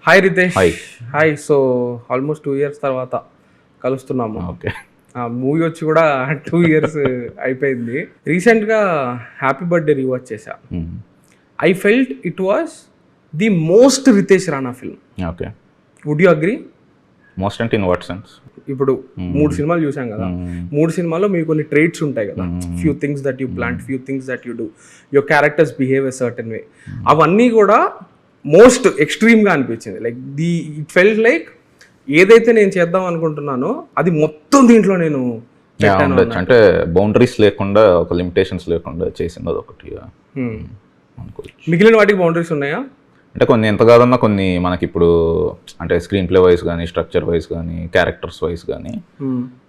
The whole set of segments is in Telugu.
Hi Ritesh. Hi. Hi. So almost 2 years తర్వాత కలుస్తున్నాము. ఓకే. మూవీ వచ్చి కూడా 2 years అయిపోయింది. రీసెంట్గా హ్యాపీ బర్త్డే రివాచ్ చేశా. I felt it was the most Ritesh Rana film. Okay. Would you agree? Most అంటే ఇన్ వాట్ సెన్స్? ఇప్పుడు 3 సినిమాలు చూసాం కదా, 3 సినిమాల్లో మీకు కొన్ని ట్రేట్స్ ఉంటాయి కదా, few things that you plant, few things that you do, your characters behave a certain way. అవన్నీ కూడా మోస్ట్ ఎక్స్ట్రీమ్గా అనిపించింది. లైక్ ఇట్ ఫెల్ట్ లైక్ ఏదైతే నేను చేద్దాం అనుకుంటున్నానో అది మొత్తం దీంట్లో నేను ఉండొచ్చు. అంటే బౌండరీస్ లేకుండా, ఒక లిమిటేషన్స్ లేకుండా చేసింది అది ఒకటి అనుకోవచ్చు. మిగిలిన వాటికి బౌండరీస్ ఉన్నాయా? అంటే కొన్ని ఎంత కాదన్నా కొన్ని మనకి ఇప్పుడు అంటే స్క్రీన్ ప్లే వైజ్ కానీ, స్ట్రక్చర్ వైజ్ కానీ, క్యారెక్టర్స్ వైజ్ కానీ,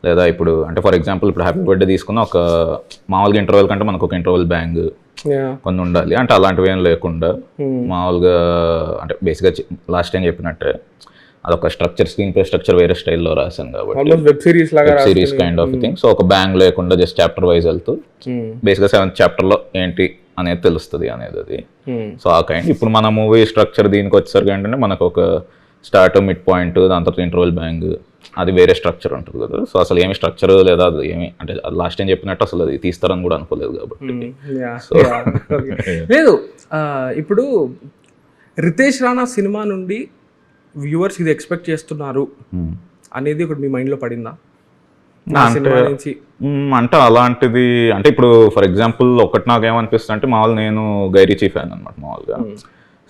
లేదా ఇప్పుడు అంటే ఫర్ ఎగ్జాంపుల్ ఇప్పుడు హ్యాపీ బర్త్డే తీసుకున్న ఒక మామూలుగా ఇంటర్వెల్ కంటే మనకు ఒక ఇంటర్వెల్ బ్యాంగ్ కొన్ని ఉండాలి. అంటే అలాంటివి ఏం లేకుండా మామూలుగా అంటే బేసిక్గా లాస్ట్ టైం చెప్పినట్టే అదొక స్ట్రక్చర్, స్క్రీన్ ప్లే స్ట్రక్చర్ వేరే స్టైల్లో రాశాను కాబట్టి web series kind of thing. So ఒక బ్యాంగ్ లేకుండా జస్ట్ చాప్టర్ వైజ్ వెళ్తూ బేసిక్గా 7th చాప్టర్లో ఏంటి అనేది తెలుస్తుంది అనేది అది. సో ఆ కైండ్ ఇప్పుడు మన మూవీ స్ట్రక్చర్ దీనికి వచ్చేసరికి ఏంటంటే మనకు ఒక స్టార్ట్, మిడ్ పాయింట్, దాని తర్వాత ఇంటర్వెల్ బ్యాంగ్, అది వేరే స్ట్రక్చర్ ఉంటుంది కదా. సో అసలు ఏమి స్ట్రక్చర్ లేదా అది ఏమి అంటే లాస్ట్ టైం చెప్పినట్టు అసలు అది తీస్తారని కూడా అనుకోలేదు కాబట్టి. లేదు, ఇప్పుడు రితేష్ రాణా సినిమా నుండి వ్యూవర్స్ ఇది ఎక్స్పెక్ట్ చేస్తున్నారు అనేది ఒకటి మీ మైండ్లో పడిందా? అంటే అలాంటిది అంటే ఇప్పుడు ఫర్ ఎగ్జాంపుల్ ఒకటి నాకు ఏమనిపిస్తుంది అంటే మామూలు నేను గై రిచీ ఫ్యాన్ అనమాట మామూలుగా.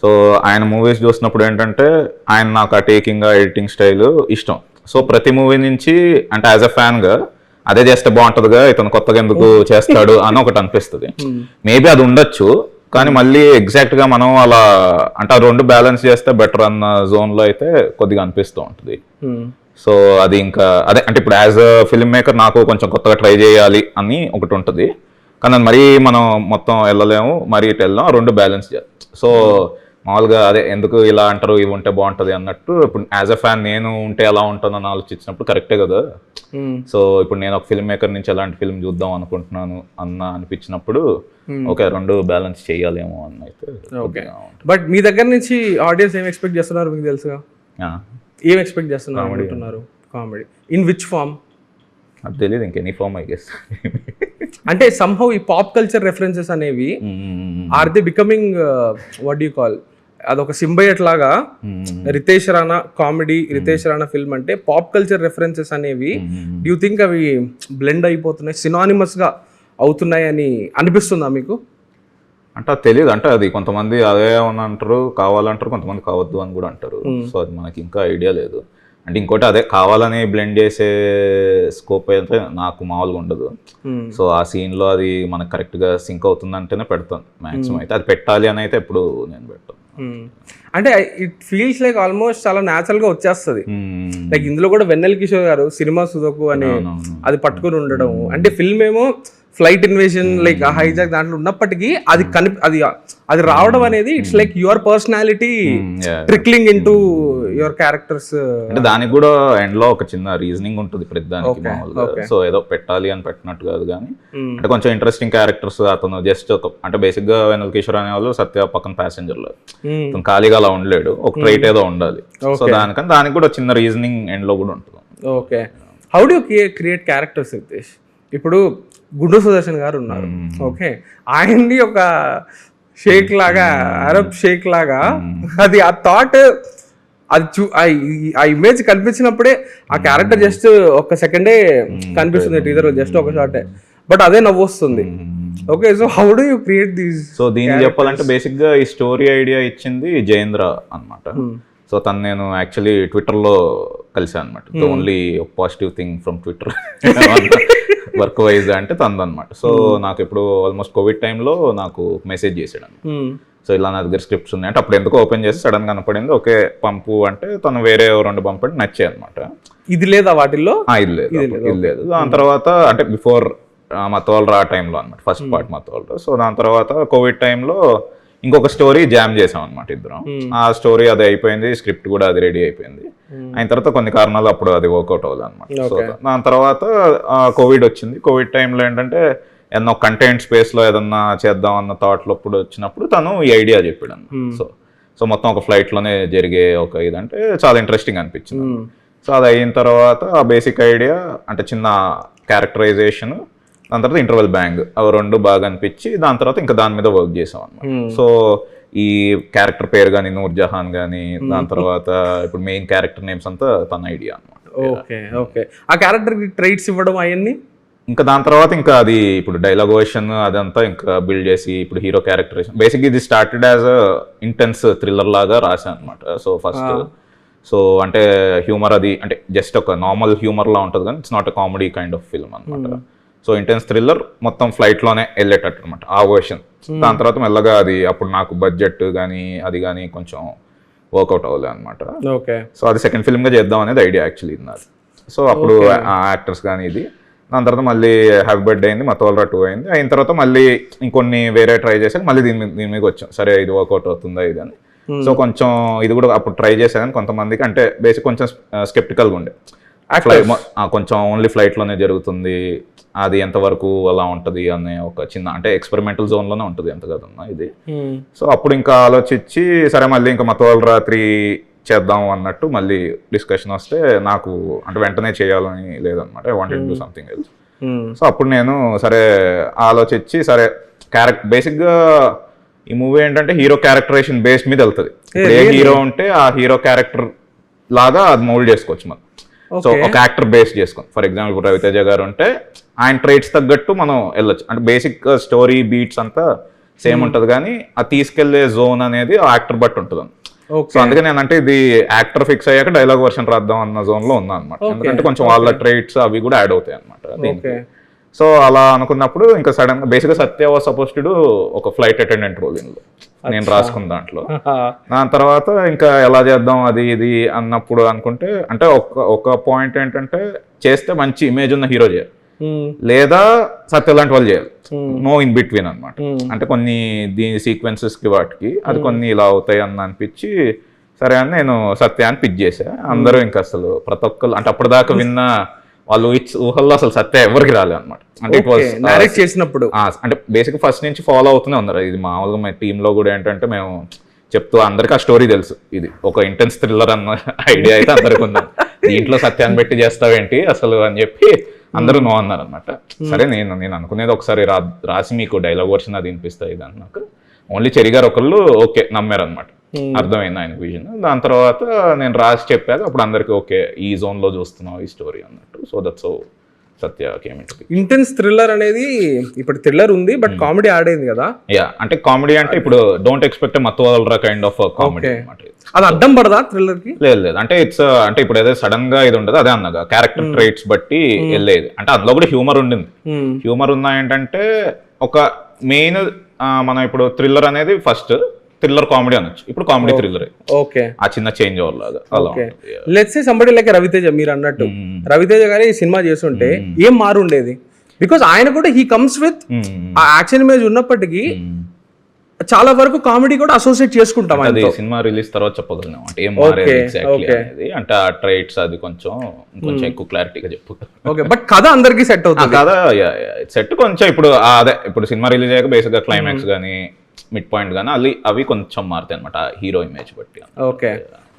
సో ఆయన మూవీస్ చూసినప్పుడు ఏంటంటే ఆయన నాకు ఆ టేకింగ్, ఎడిటింగ్ స్టైల్ ఇష్టం. సో ప్రతి మూవీ నుంచి అంటే యాజ్ అ ఫ్యాన్గా అదే చేస్తే బాగుంటుందిగా, ఇతను కొత్తగా ఎందుకు చేస్తాడు అని ఒకటి అనిపిస్తుంది. మేబీ అది ఉండొచ్చు, కానీ మళ్ళీ ఎగ్జాక్ట్గా మనం అలా అంటే ఆ రెండు బ్యాలెన్స్ చేస్తే బెటర్ అన్న జోన్లో అయితే కొద్దిగా అనిపిస్తూ ఉంటుంది. సో అది ఇంకా అదే అంటే ఇప్పుడు యాజ్ అ ఫిల్మ్ మేకర్ నాకు కొంచెం కొత్తగా ట్రై చేయాలి అని ఒకటి ఉంటుంది, కానీ అది మరీ మనం మొత్తం వెళ్ళలేము, మరీ ఇటు వెళ్ళాం, రెండు బ్యాలెన్స్ చేయాలి. సో మామూలుగా అదే ఎందుకు ఇలా అంటారు, ఇవి ఉంటే బాగుంటుంది అన్నట్టు ఇప్పుడు యాజ్ అ ఫ్యాన్ నేను ఉంటే ఎలా ఉంటుందని ఆలోచించినప్పుడు కరెక్టే కదా. సో ఇప్పుడు నేను ఒక ఫిల్మ్ మేకర్ నుంచి ఎలాంటి ఫిల్మ్ చూద్దాం అనుకుంటున్నాను అనిపించినప్పుడు ఓకే రెండు బ్యాలెన్స్ చేయాలేమో అన్న అయితే. బట్ మీ దగ్గర నుంచి ఆడియన్స్ ఏం ఎక్స్పెక్ట్ చేస్తున్నారు మీకు తెలుసుగా? ఏం ఎక్స్పెక్ట్ చేస్తున్నారు అనుకుంటున్నారు? Comedy in which form? అది తెలియదు, ఇంకెనీ ఫార్మ్ ఐ గెస్. అంటే సమ్హౌ ఈ పాప్ కల్చర్ రెఫరెన్సెస్ అనేవి are they becoming what you call, అదొక సింబయట్ లాగా రితేష్ రాణా కామెడీ, రితేష్ రాణా ఫిల్మ్ అంటే పాప్ కల్చర్ రెఫరెన్సెస్ అనేవి డూ యూ థింక్ అవి బ్లెండ్ అయిపోతున్నాయి, సినానిమస్ గా అవుతున్నాయి అని అనిపిస్తుందా మీకు? అంటే అది తెలియదు. అంటే అది కొంతమంది అదే అని అంటారు, కావాలంటారు, కొంతమంది కావద్దు అని కూడా అంటారు. సో అది మనకి ఇంకా ఐడియా లేదు. అంటే ఇంకోటి అదే కావాలని బ్లెండ్ చేసే స్కోప్ అయితే నాకు మామూలుగా ఉండదు. సో ఆ సీన్లో అది మనకు కరెక్ట్గా సింక్ అవుతుందంటేనే పెడతాను మ్యాక్సిమం. అయితే అది పెట్టాలి అని అయితే ఎప్పుడు నేను పెట్టాను. అంటే ఇట్ ఫీల్స్ లైక్ ఆల్మోస్ట్ చాలా న్యాచురల్ గా వచ్చేస్తుంది. లైక్ ఇందులో కూడా వెన్నెల కిషోర్ గారు సినిమా సుదకు అని అది పట్టుకుని ఉండడం, అంటే ఫిల్మ్ ఏమో ఫ్లైట్ ఇన్వేషన్ లైక్ హైజాక్ దాంట్లో ఉన్నప్పటికీ అది అది రావడం అనేది it's like your personality trickling into your characters. అంటే దానికి కూడా ఎండ్ లో ఒక చిన్న రీజనింగ్ ఉంటుంది ప్రతిదానికి మామూలుగా. సో ఏదో పెట్టాలి అని పెట్టినట్టు కాదు, కానీ అంటే కొంచెం ఇంట్రెస్టింగ్ క్యారెక్టర్స్. అతను జస్ట్ ఒక అంటే బేసిక్ గా వెన్నెల కిషోర్ అనే వాళ్ళు సత్య పక్కన ప్యాసింజర్ లో అతను ఖాళీగా అలా ఉండలేడు, ఒక ట్రైట్ ఏదో ఉండాలి. సో దానికి కూడా చిన్న రీజనింగ్ ఎండ్ లో కూడా ఉంటుంది. Okay, how do create characters Ritesh? ఇప్పుడు గుండు సుదర్శన్ గారు ఉన్నారు, ఓకే, ఆయన్ని ఒక షేక్ లాగా, అరబ్ షేక్ లాగా, అది ఆ థాట్ అది ఆ ఇమేజ్ కనిపించినప్పుడే ఆ క్యారెక్టర్ జస్ట్ ఒక సెకండే కనిపిస్తుంది టీజర్, జస్ట్ ఒక షాటే, బట్ అదే నవ్వు వస్తుంది. Okay, so how do you create these? So దీన్ని చెప్పాలంటే బేసిక్ గా ఈ స్టోరీ ఐడియా ఇచ్చింది జయేంద్ర అన్నమాట. సో తను నేను యాక్చువల్లీ ట్విట్టర్లో కలిసాను అనమాట. Only positive thing from Twitter work wise అంటే తనదనమాట. సో నాకు ఇప్పుడు ఆల్మోస్ట్ కోవిడ్ టైంలో నాకు మెసేజ్ చేసాడు. సో ఇలా నా దగ్గర స్క్రిప్ట్స్ ఉన్నాయి అంటే అప్పుడు ఎందుకో ఓపెన్ చేసి సడన్ గా కనపడింది, ఓకే పంపు అంటే తను వేరే 2 పంపండి నచ్చాయి అనమాట. ఇది లేదా వాటిల్లో? ఇది లేదు. దాని తర్వాత అంటే బిఫోర్ మతవాళ్ళు రా టైంలో అనమాట, ఫస్ట్ పార్ట్ మతవాళ్ళు. సో దాని తర్వాత కోవిడ్ టైంలో ఇంకొక స్టోరీ జామ్ చేసాం అనమాట ఇద్దరం. ఆ స్టోరీ అది అయిపోయింది, స్క్రిప్ట్ కూడా అది రెడీ అయిపోయింది. అయిన తర్వాత కొన్ని కారణాలు అప్పుడు అది వర్కౌట్ అవ్వదు అనమాట. సో దాని తర్వాత కోవిడ్ వచ్చింది. కోవిడ్ టైంలో ఏంటంటే ఏదన్నా కంటెంట్ స్పేస్ లో ఏదన్నా చేద్దాం అన్న థాట్లో వచ్చినప్పుడు తను ఈ ఐడియా చెప్పాడు అన్న. సో సో మొత్తం ఒక ఫ్లైట్లోనే జరిగే ఒక ఇదంటే చాలా ఇంట్రెస్టింగ్ అనిపించింది. సో అది అయిన తర్వాత ఆ బేసిక్ ఐడియా అంటే చిన్న క్యారెక్టరైజేషన్, దాని తర్వాత ఇంటర్వెల్ బ్యాంగ్, అవి రెండు బాగా అనిపించి దాని తర్వాత ఇంకా దాని మీద వర్క్ చేసాం అనమాట. సో ఈ క్యారెక్టర్ పేరు కానీ నూర్ జహాన్ కానీ, దాని తర్వాత ఇప్పుడు మెయిన్ క్యారెక్టర్ నేమ్స్ అంతా తన ఐడియా అనమాట. Okay okay. ఆ క్యారెక్టర్కి ట్రైట్స్ ఇవ్వడం అవన్నీ ఇంకా దాని తర్వాత ఇంకా అది ఇప్పుడు డైలాగ్ వర్షన్ అదంతా ఇంకా బిల్డ్ చేసి ఇప్పుడు హీరో క్యారెక్టరేషన్ బేసిక్గా ఇది started as a intense thriller లాగా రాశాను అనమాట. సో ఫస్ట్ సో అంటే హ్యూమర్ అది అంటే జస్ట్ ఒక నార్మల్ హ్యూమర్ లా ఉంటుంది కానీ it's not a comedy kind of film అనమాట. సో ఇంటెన్స్ థ్రిల్లర్ మొత్తం ఫ్లైట్లోనే వెళ్ళేటట్టు అనమాట ఆ వర్షన్. దాని తర్వాత మెల్లగా అది అప్పుడు నాకు బడ్జెట్ కానీ అది కానీ కొంచెం వర్కౌట్ అవ్వలేదు అనమాట. ఓకే. సో అది సెకండ్ ఫిల్మ్గా చేద్దాం అనేది ఐడియా యాక్చువల్లీ నాది. సో అప్పుడు యాక్టర్స్ కానీ ఇది దాని తర్వాత మళ్ళీ హ్యాపీ బర్త్డే అయింది, మతోల్రా 2 అయింది. అయిన తర్వాత మళ్ళీ ఇంకొన్ని వేరే ట్రై చేశాక మళ్ళీ దీని మీద వచ్చాం, సరే ఇది వర్కౌట్ అవుతుందా ఇది అని. సో కొంచెం ఇది కూడా అప్పుడు ట్రై చేశాను కొంతమందికి, అంటే బేసిక్ కొంచెం స్కెప్టికల్గా ఉండే, కొంచెం ఓన్లీ ఫ్లైట్లోనే జరుగుతుంది, అది ఎంతవరకు అలా ఉంటుంది అనే ఒక చిన్న అంటే ఎక్స్పెరిమెంటల్ జోన్లోనే ఉంటుంది ఎంత కదన్నా ఇది. సో అప్పుడు ఇంకా ఆలోచించి సరే మళ్ళీ ఇంకా మతోల్రా 3 చేద్దాం అన్నట్టు మళ్ళీ డిస్కషన్ వస్తే నాకు అంటే వెంటనే చేయాలని లేదనమాట. I wanted to do something else. So అప్పుడు నేను సరే ఆలోచించి సరే బేసిక్గా ఈ మూవీ ఏంటంటే హీరో క్యారెక్టరేషన్ బేస్డ్ మీద వెళ్తుంది. ఏ హీరో ఉంటే ఆ హీరో క్యారెక్టర్ లాగా అది మోల్డ్ చేసుకోవచ్చు మనం. సో ఒక యాక్టర్ బేస్ చేసుకోండి. ఫర్ ఎగ్జాంపుల్ ఇప్పుడు రవితేజ గారు ఉంటే ఆయన ట్రైట్స్ తగ్గట్టు మనం వెళ్ళొచ్చు. అంటే బేసిక్ స్టోరీ బీట్స్ అంతా సేమ్ ఉంటుంది కానీ ఆ తీసుకెళ్లే జోన్ అనేది ఆ యాక్టర్ బట్టి ఉంటుంది. సో అందుకే నేను అంటే ఇది యాక్టర్ ఫిక్స్ అయ్యాక డైలాగ్ వర్షన్ రాద్దాం అన్న జోన్ లో ఉన్నా అనమాట. ఎందుకంటే కొంచెం వాళ్ళ ట్రైట్స్ అవి కూడా యాడ్ అవుతాయి అనమాట. సో అలా అనుకున్నప్పుడు ఇంకా సడన్ గా బేసిక్ గా సత్య వాజ్ సపోజ్డ్ టు ఒక ఫ్లైట్ అటెండెంట్ రోల్ ఇందులో నేను రాసుకున్న దాంట్లో. దాని తర్వాత ఇంకా ఎలా చేద్దాం అది ఇది అన్నప్పుడు అనుకుంటే అంటే ఒక పాయింట్ ఏంటంటే చేస్తే మంచి ఇమేజ్ ఉన్న హీరో చేయాలి, లేదా సత్య లాంటి వాళ్ళు చేయాలి, నో ఇన్ బిట్వీన్ అనమాట. అంటే కొన్ని దీని సీక్వెన్సెస్ కి వాటికి అది కొన్ని ఇలా అవుతాయి అని అనిపించి సరే అని నేను సత్య అని పిక్ చేసా. అందరూ ఇంకా అసలు ప్రతి ఒక్కరు అంటే అప్పటిదాకా విన్న వాళ్ళు ఊహల్లో అసలు సత్య ఎవరికి రాలేదు అనమాట. అంటే ఇట్ వాజ్ చేసినప్పుడు అంటే బేసిక్ ఫస్ట్ నుంచి ఫాలో అవుతూనే ఉన్నారు. ఇది మామూలుగా మా టీమ్ లో కూడా ఏంటంటే మేము చెప్తూ అందరికి ఆ స్టోరీ తెలుసు, ఇది ఒక ఇంటెన్స్ థ్రిల్లర్ అన్న ఐడియా అయితే అందరికి ఉందని, దీంట్లో సత్యాన్ని పెట్టి చేస్తావేంటి అసలు అని చెప్పి అందరూ నో అన్నారు అనమాట. సరే నేను అనుకునేది ఒకసారి రాసి మీకు డైలాగ్ వర్షన్ అది వినిపిస్తాయి ఇది అన్నాక ఓన్లీ చెరి గారు ఒకళ్ళు ఓకే నమ్మారు అనమాట. అర్థమైంది ఆయన విజన్. దాని తర్వాత నేను రాసి చెప్పాక అప్పుడు అందరికి ఓకే ఈ జోన్ లో చూస్తున్నావు ఈ స్టోరీ అన్నట్టు. So that's Satya came into intense thriller అనేది ఇప్పుడు థ్రిల్లర్ ఉంది బట్ కామెడీ యాడ్ అయింది కదా. యా అంటే కామెడీ అంటే ఇప్పుడు డోంట్ ఎక్స్పెక్ట్ మతోల్రా కైండ్ ఆఫ్ కామెడీ అనమాట. అది అడ్డం పడదా థ్రిల్లర్ కి? లేదు అంటే ఇట్స్ అంటే ఇప్పుడు ఏదో సడన్ గా ఇది ఉండదు, అదే అన్నగా క్యారెక్టర్ ట్రైట్స్ బట్టి వెళ్ళేది. అంటే అందులో కూడా హ్యూమర్ ఉండింది. హ్యూమర్ ఉన్నా ఏంటంటే ఒక మెయిన్ మనం ఇప్పుడు థ్రిల్లర్ అనేది ఫస్ట్ థ్రిల్లర్ కామెడీ అనొచ్చు, ఇప్పుడు కామెడీ థ్రిల్లర్. ఓకే, ఆ చిన్న చేంజ్ ఓవర్లాగా అలా. Let's say somebody like Raviteja, మీరు అన్నట్టు రవితేజ గారు ఈ సినిమా చేస్తుంటే ఏం మారు ఉండేది? బికాస్ ఆయన కూడా హీ కమ్స్ విత్ ఆ యాక్షన్ ఇమేజ్ ఉన్నప్పటికీ చాలా వరకు కామెడీ కూడా అసోసియేట్ చేసుకుంటాం. అది సినిమా రిలీజ్ తర్వాత చెప్పగలను అంటే ఏం మారేది ఎగ్జాక్ట్లీ అనేది. అంటే ఆ ట్రైట్స్ అది కొంచెం ఎక్కువ క్లారిటీగా చెప్పు. ఓకే, బట్ కథ అందరికి సెట్ అవుతుంది కదా. సెట్ కొంచెం ఇప్పుడు అదే ఇప్పుడు సినిమా రిలీజ్ అయ్యాక బేసిక్ గా క్లైమాక్స్ గానీ మిడ్ పాయింట్ గానీ అవి కొంచెం మారుతాయి అనమాట హీరో ఇమేజ్ బట్టి. ఓకే,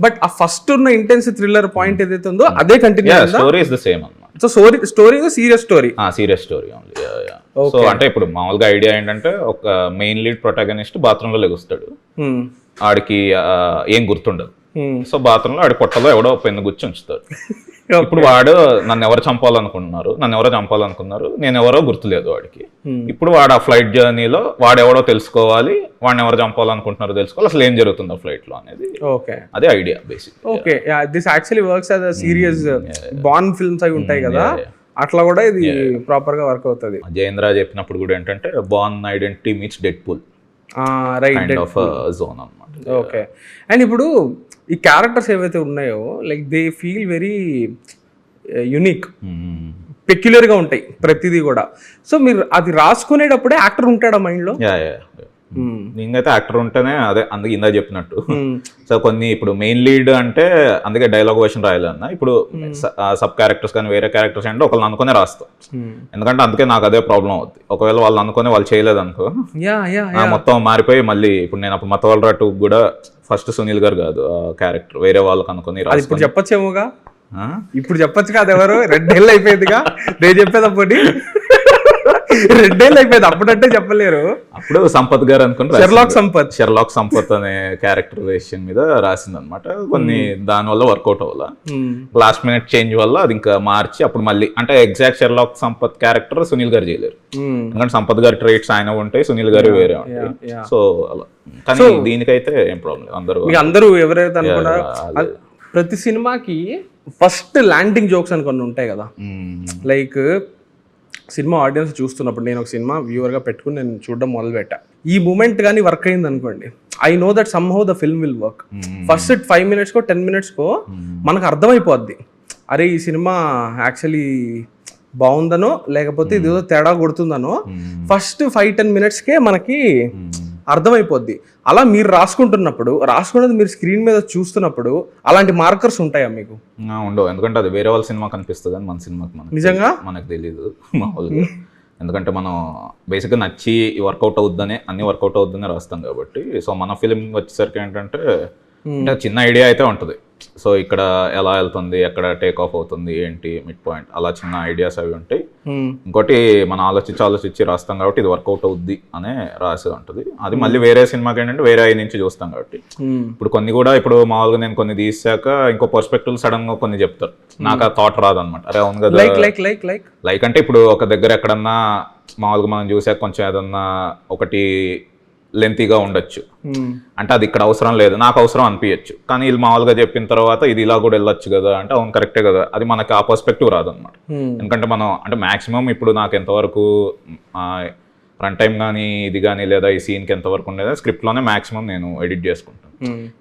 బట్ ఆ ఫస్ట్ ఉన్న ఇంటెన్స్ థ్రిల్లర్ పాయింట్ ఏదైతే ఉందో అదే continue. Story is the same అన్నమాట. So story serious story only. So అంటే ఇప్పుడు మామూలుగా ఐడియా ఏంటంటే ఒక మెయిన్ లీడ్ ప్రొటాగనిస్ట్ బాత్రూమ్ లో లెగుస్తాడు, ఆడికి ఏం గుర్తుండదు. సో బాత్రూమ్ లో ఆడి పొట్టలో ఎవడో పెన్ను గుచ్చి ఉంచుతాడు. ఇప్పుడు వాడు నన్ను ఎవరు చంపాలనుకున్నారు, నేను ఎవరో గుర్తులేదు వాడికి. ఇప్పుడు వాడు ఆ ఫ్లైట్ జర్నీలో వాడెవడో తెలుసుకోవాలి, వాడిని ఎవరు చంపాలనుకుంటున్నారో తెలుసుకోవాలి, అసలు ఏం జరుగుతుంది ఆ ఫ్లైట్ లో అనేది. అదే idea basic. Okay, this actually works as a serious bond films అవి ఉంటాయి కదా, అట్లా కూడా ఇది ప్రాపర్ గా వర్క్ అవుతుంది. జయేంద్ర చెప్పినప్పుడు కూడా ఏంటంటే Bourne Identity meets Deadpool kind of zone అన్నమాట. ఓకే, అండ్ ఇప్పుడు ఈ క్యారెక్టర్స్ ఏవైతే ఉన్నాయో like they feel very unique, peculiar గా ఉంటాయి ప్రతిదీ కూడా. సో మీరు అది రాసుకునేటప్పుడే యాక్టర్ ఉంటాడా మైండ్ లో? నేనైతే యాక్టర్ ఉంటేనే అదే అందుకే ఇందా చెప్పినట్టు. సో కొన్ని ఇప్పుడు మెయిన్ లీడ్ అంటే అందుకే డైలాగ్ వర్షన్ రాయాలన్న. ఇప్పుడు సబ్ క్యారెక్టర్స్ కానీ వేరే క్యారెక్టర్స్ అంటే ఒకళ్ళు అనుకునే రాస్తాం. ఎందుకంటే అందుకే నాకు అదే ప్రాబ్లం అవుతుంది. ఒకవేళ వాళ్ళు అనుకునే వాళ్ళు చేయలేదు అనుకో మొత్తం మారిపోయి మళ్ళీ ఇప్పుడు నేను అప్పుడు మతోల్రా 2 కూడా ఫస్ట్ సునీల్ గారు కాదు క్యారెక్టర్, వేరే వాళ్ళకి అనుకుని అది ఇప్పుడు చెప్పొచ్చేమోగా, ఆ? ఇప్పుడు చెప్పొచ్చు కాదు, ఎవరు 2 ఏళ్ళు అయిపోయిందిగా నేను చెప్పేది అప్పటి 2 ఏళ్ళు అయిపోయింది, అప్పుడంటే చెప్పలేరు. అప్పుడు సంపత్ గారు అనుకుని షెర్లాక్ సంపత్ అనే క్యారెక్టరైజేషన్ మీద రాసింది అనమాట. కొన్ని దాని వల్ల వర్కౌట్ అవ్వాల, లాస్ట్ మినిట్ చేంజ్ వల్ల అది ఇంకా మార్చి అప్పుడు మళ్ళీ అంటే exact Sherlock Sampath character Sunil గారు చేయలేరు, ఎందుకంటే సంపత్ గారి ట్రేట్స్ ఆయన ఉంటాయి, సునీల్ గారు వేరే ఉంటాయి. సో అలా, కానీ దీనికైతే ఏం ప్రాబ్లం, అందరూ ఎవరైతే అనుకున్నారో ప్రతి సినిమాకి ఫస్ట్ ల్యాండింగ్ జోక్స్ అని కొన్ని ఉంటాయి కదా, లైక్ సినిమా ఆడియన్స్ చూస్తున్నప్పుడు నేను ఒక సినిమా వ్యూవర్గా పెట్టుకుని నేను చూడడం మొదలుపెట్టా, ఈ మూమెంట్ కానీ వర్క్ అయింది అనుకోండి, I know that some how the film will work. First 5 minutes 10 minutes మనకు అర్థమైపోద్ది, అరే ఈ సినిమా యాక్చువల్లీ బాగుందనో లేకపోతే ఇదేదో తేడా కొడుతుందనో ఫస్ట్ 5-10 minutes మనకి అర్థమైపోద్ది. అలా మీరు రాసుకున్నది మీరు స్క్రీన్ మీద చూస్తున్నప్పుడు అలాంటి మార్కర్స్ ఉంటాయా మీకు? ఉండవు, ఎందుకంటే అది వేరే వాళ్ళ సినిమా కనిపిస్తుంది కానీ మన సినిమాకి నిజంగా మనకు తెలియదు మామూలుగా. ఎందుకంటే మనం బేసిక్గా నచ్చి వర్కౌట్ అవుద్దనే అన్ని వర్కౌట్ అవుద్దనే రాస్తాం కాబట్టి. సో మన ఫిలిం వచ్చేసరికి ఏంటంటే చిన్న ఐడియా అయితే ఉంటుంది, సో ఇక్కడ ఎలా వెళ్తుంది, ఎక్కడ టేక్ ఆఫ్ అవుతుంది, ఏంటి మిడ్ పాయింట్, అలా చిన్న ఐడియాస్ అవి ఉంటాయి. ఇంకోటి మనం ఆలోచించి రాస్తాం కాబట్టి ఇది వర్కౌట్ అవుద్ది అనే రాసి ఉంటుంది. అది మళ్ళీ వేరే సినిమాకి ఏంటంటే వేరే ఐ నుంచి చూస్తాం కాబట్టి. ఇప్పుడు కొన్ని కూడా ఇప్పుడు మామూలుగా నేను కొన్ని తీసాక ఇంకో పర్స్పెక్టివ్ సడన్ గా కొన్ని చెప్తారు, నాకు ఆ థాట్ రాదు అనమాట. అరే అవును కదా, లైక్ అంటే ఇప్పుడు ఒక దగ్గర ఎక్కడన్నా మామూలుగా మనం చూసాక కొంచెం ఏదన్నా ఒకటి లెంతీగా ఉండొచ్చు, అంటే అది ఇక్కడ అవసరం లేదు, నాకు అవసరం అనిపించచ్చు, కానీ వీళ్ళు మామూలుగా చెప్పిన తర్వాత ఇది ఇలా కూడా వెళ్ళొచ్చు కదా అంటే అవును కరెక్టే కదా, అది మనకు ఆ పర్స్పెక్టివ్ రాదనమాట. ఎందుకంటే మనం అంటే మాక్సిమం ఇప్పుడు నాకు ఎంతవరకు రన్ టైం కానీ ఇది కానీ లేదా ఈ సీన్కి ఎంతవరకు ఉండేది స్క్రిప్ట్లోనే మాక్సిమం నేను ఎడిట్ చేసుకుంటాను.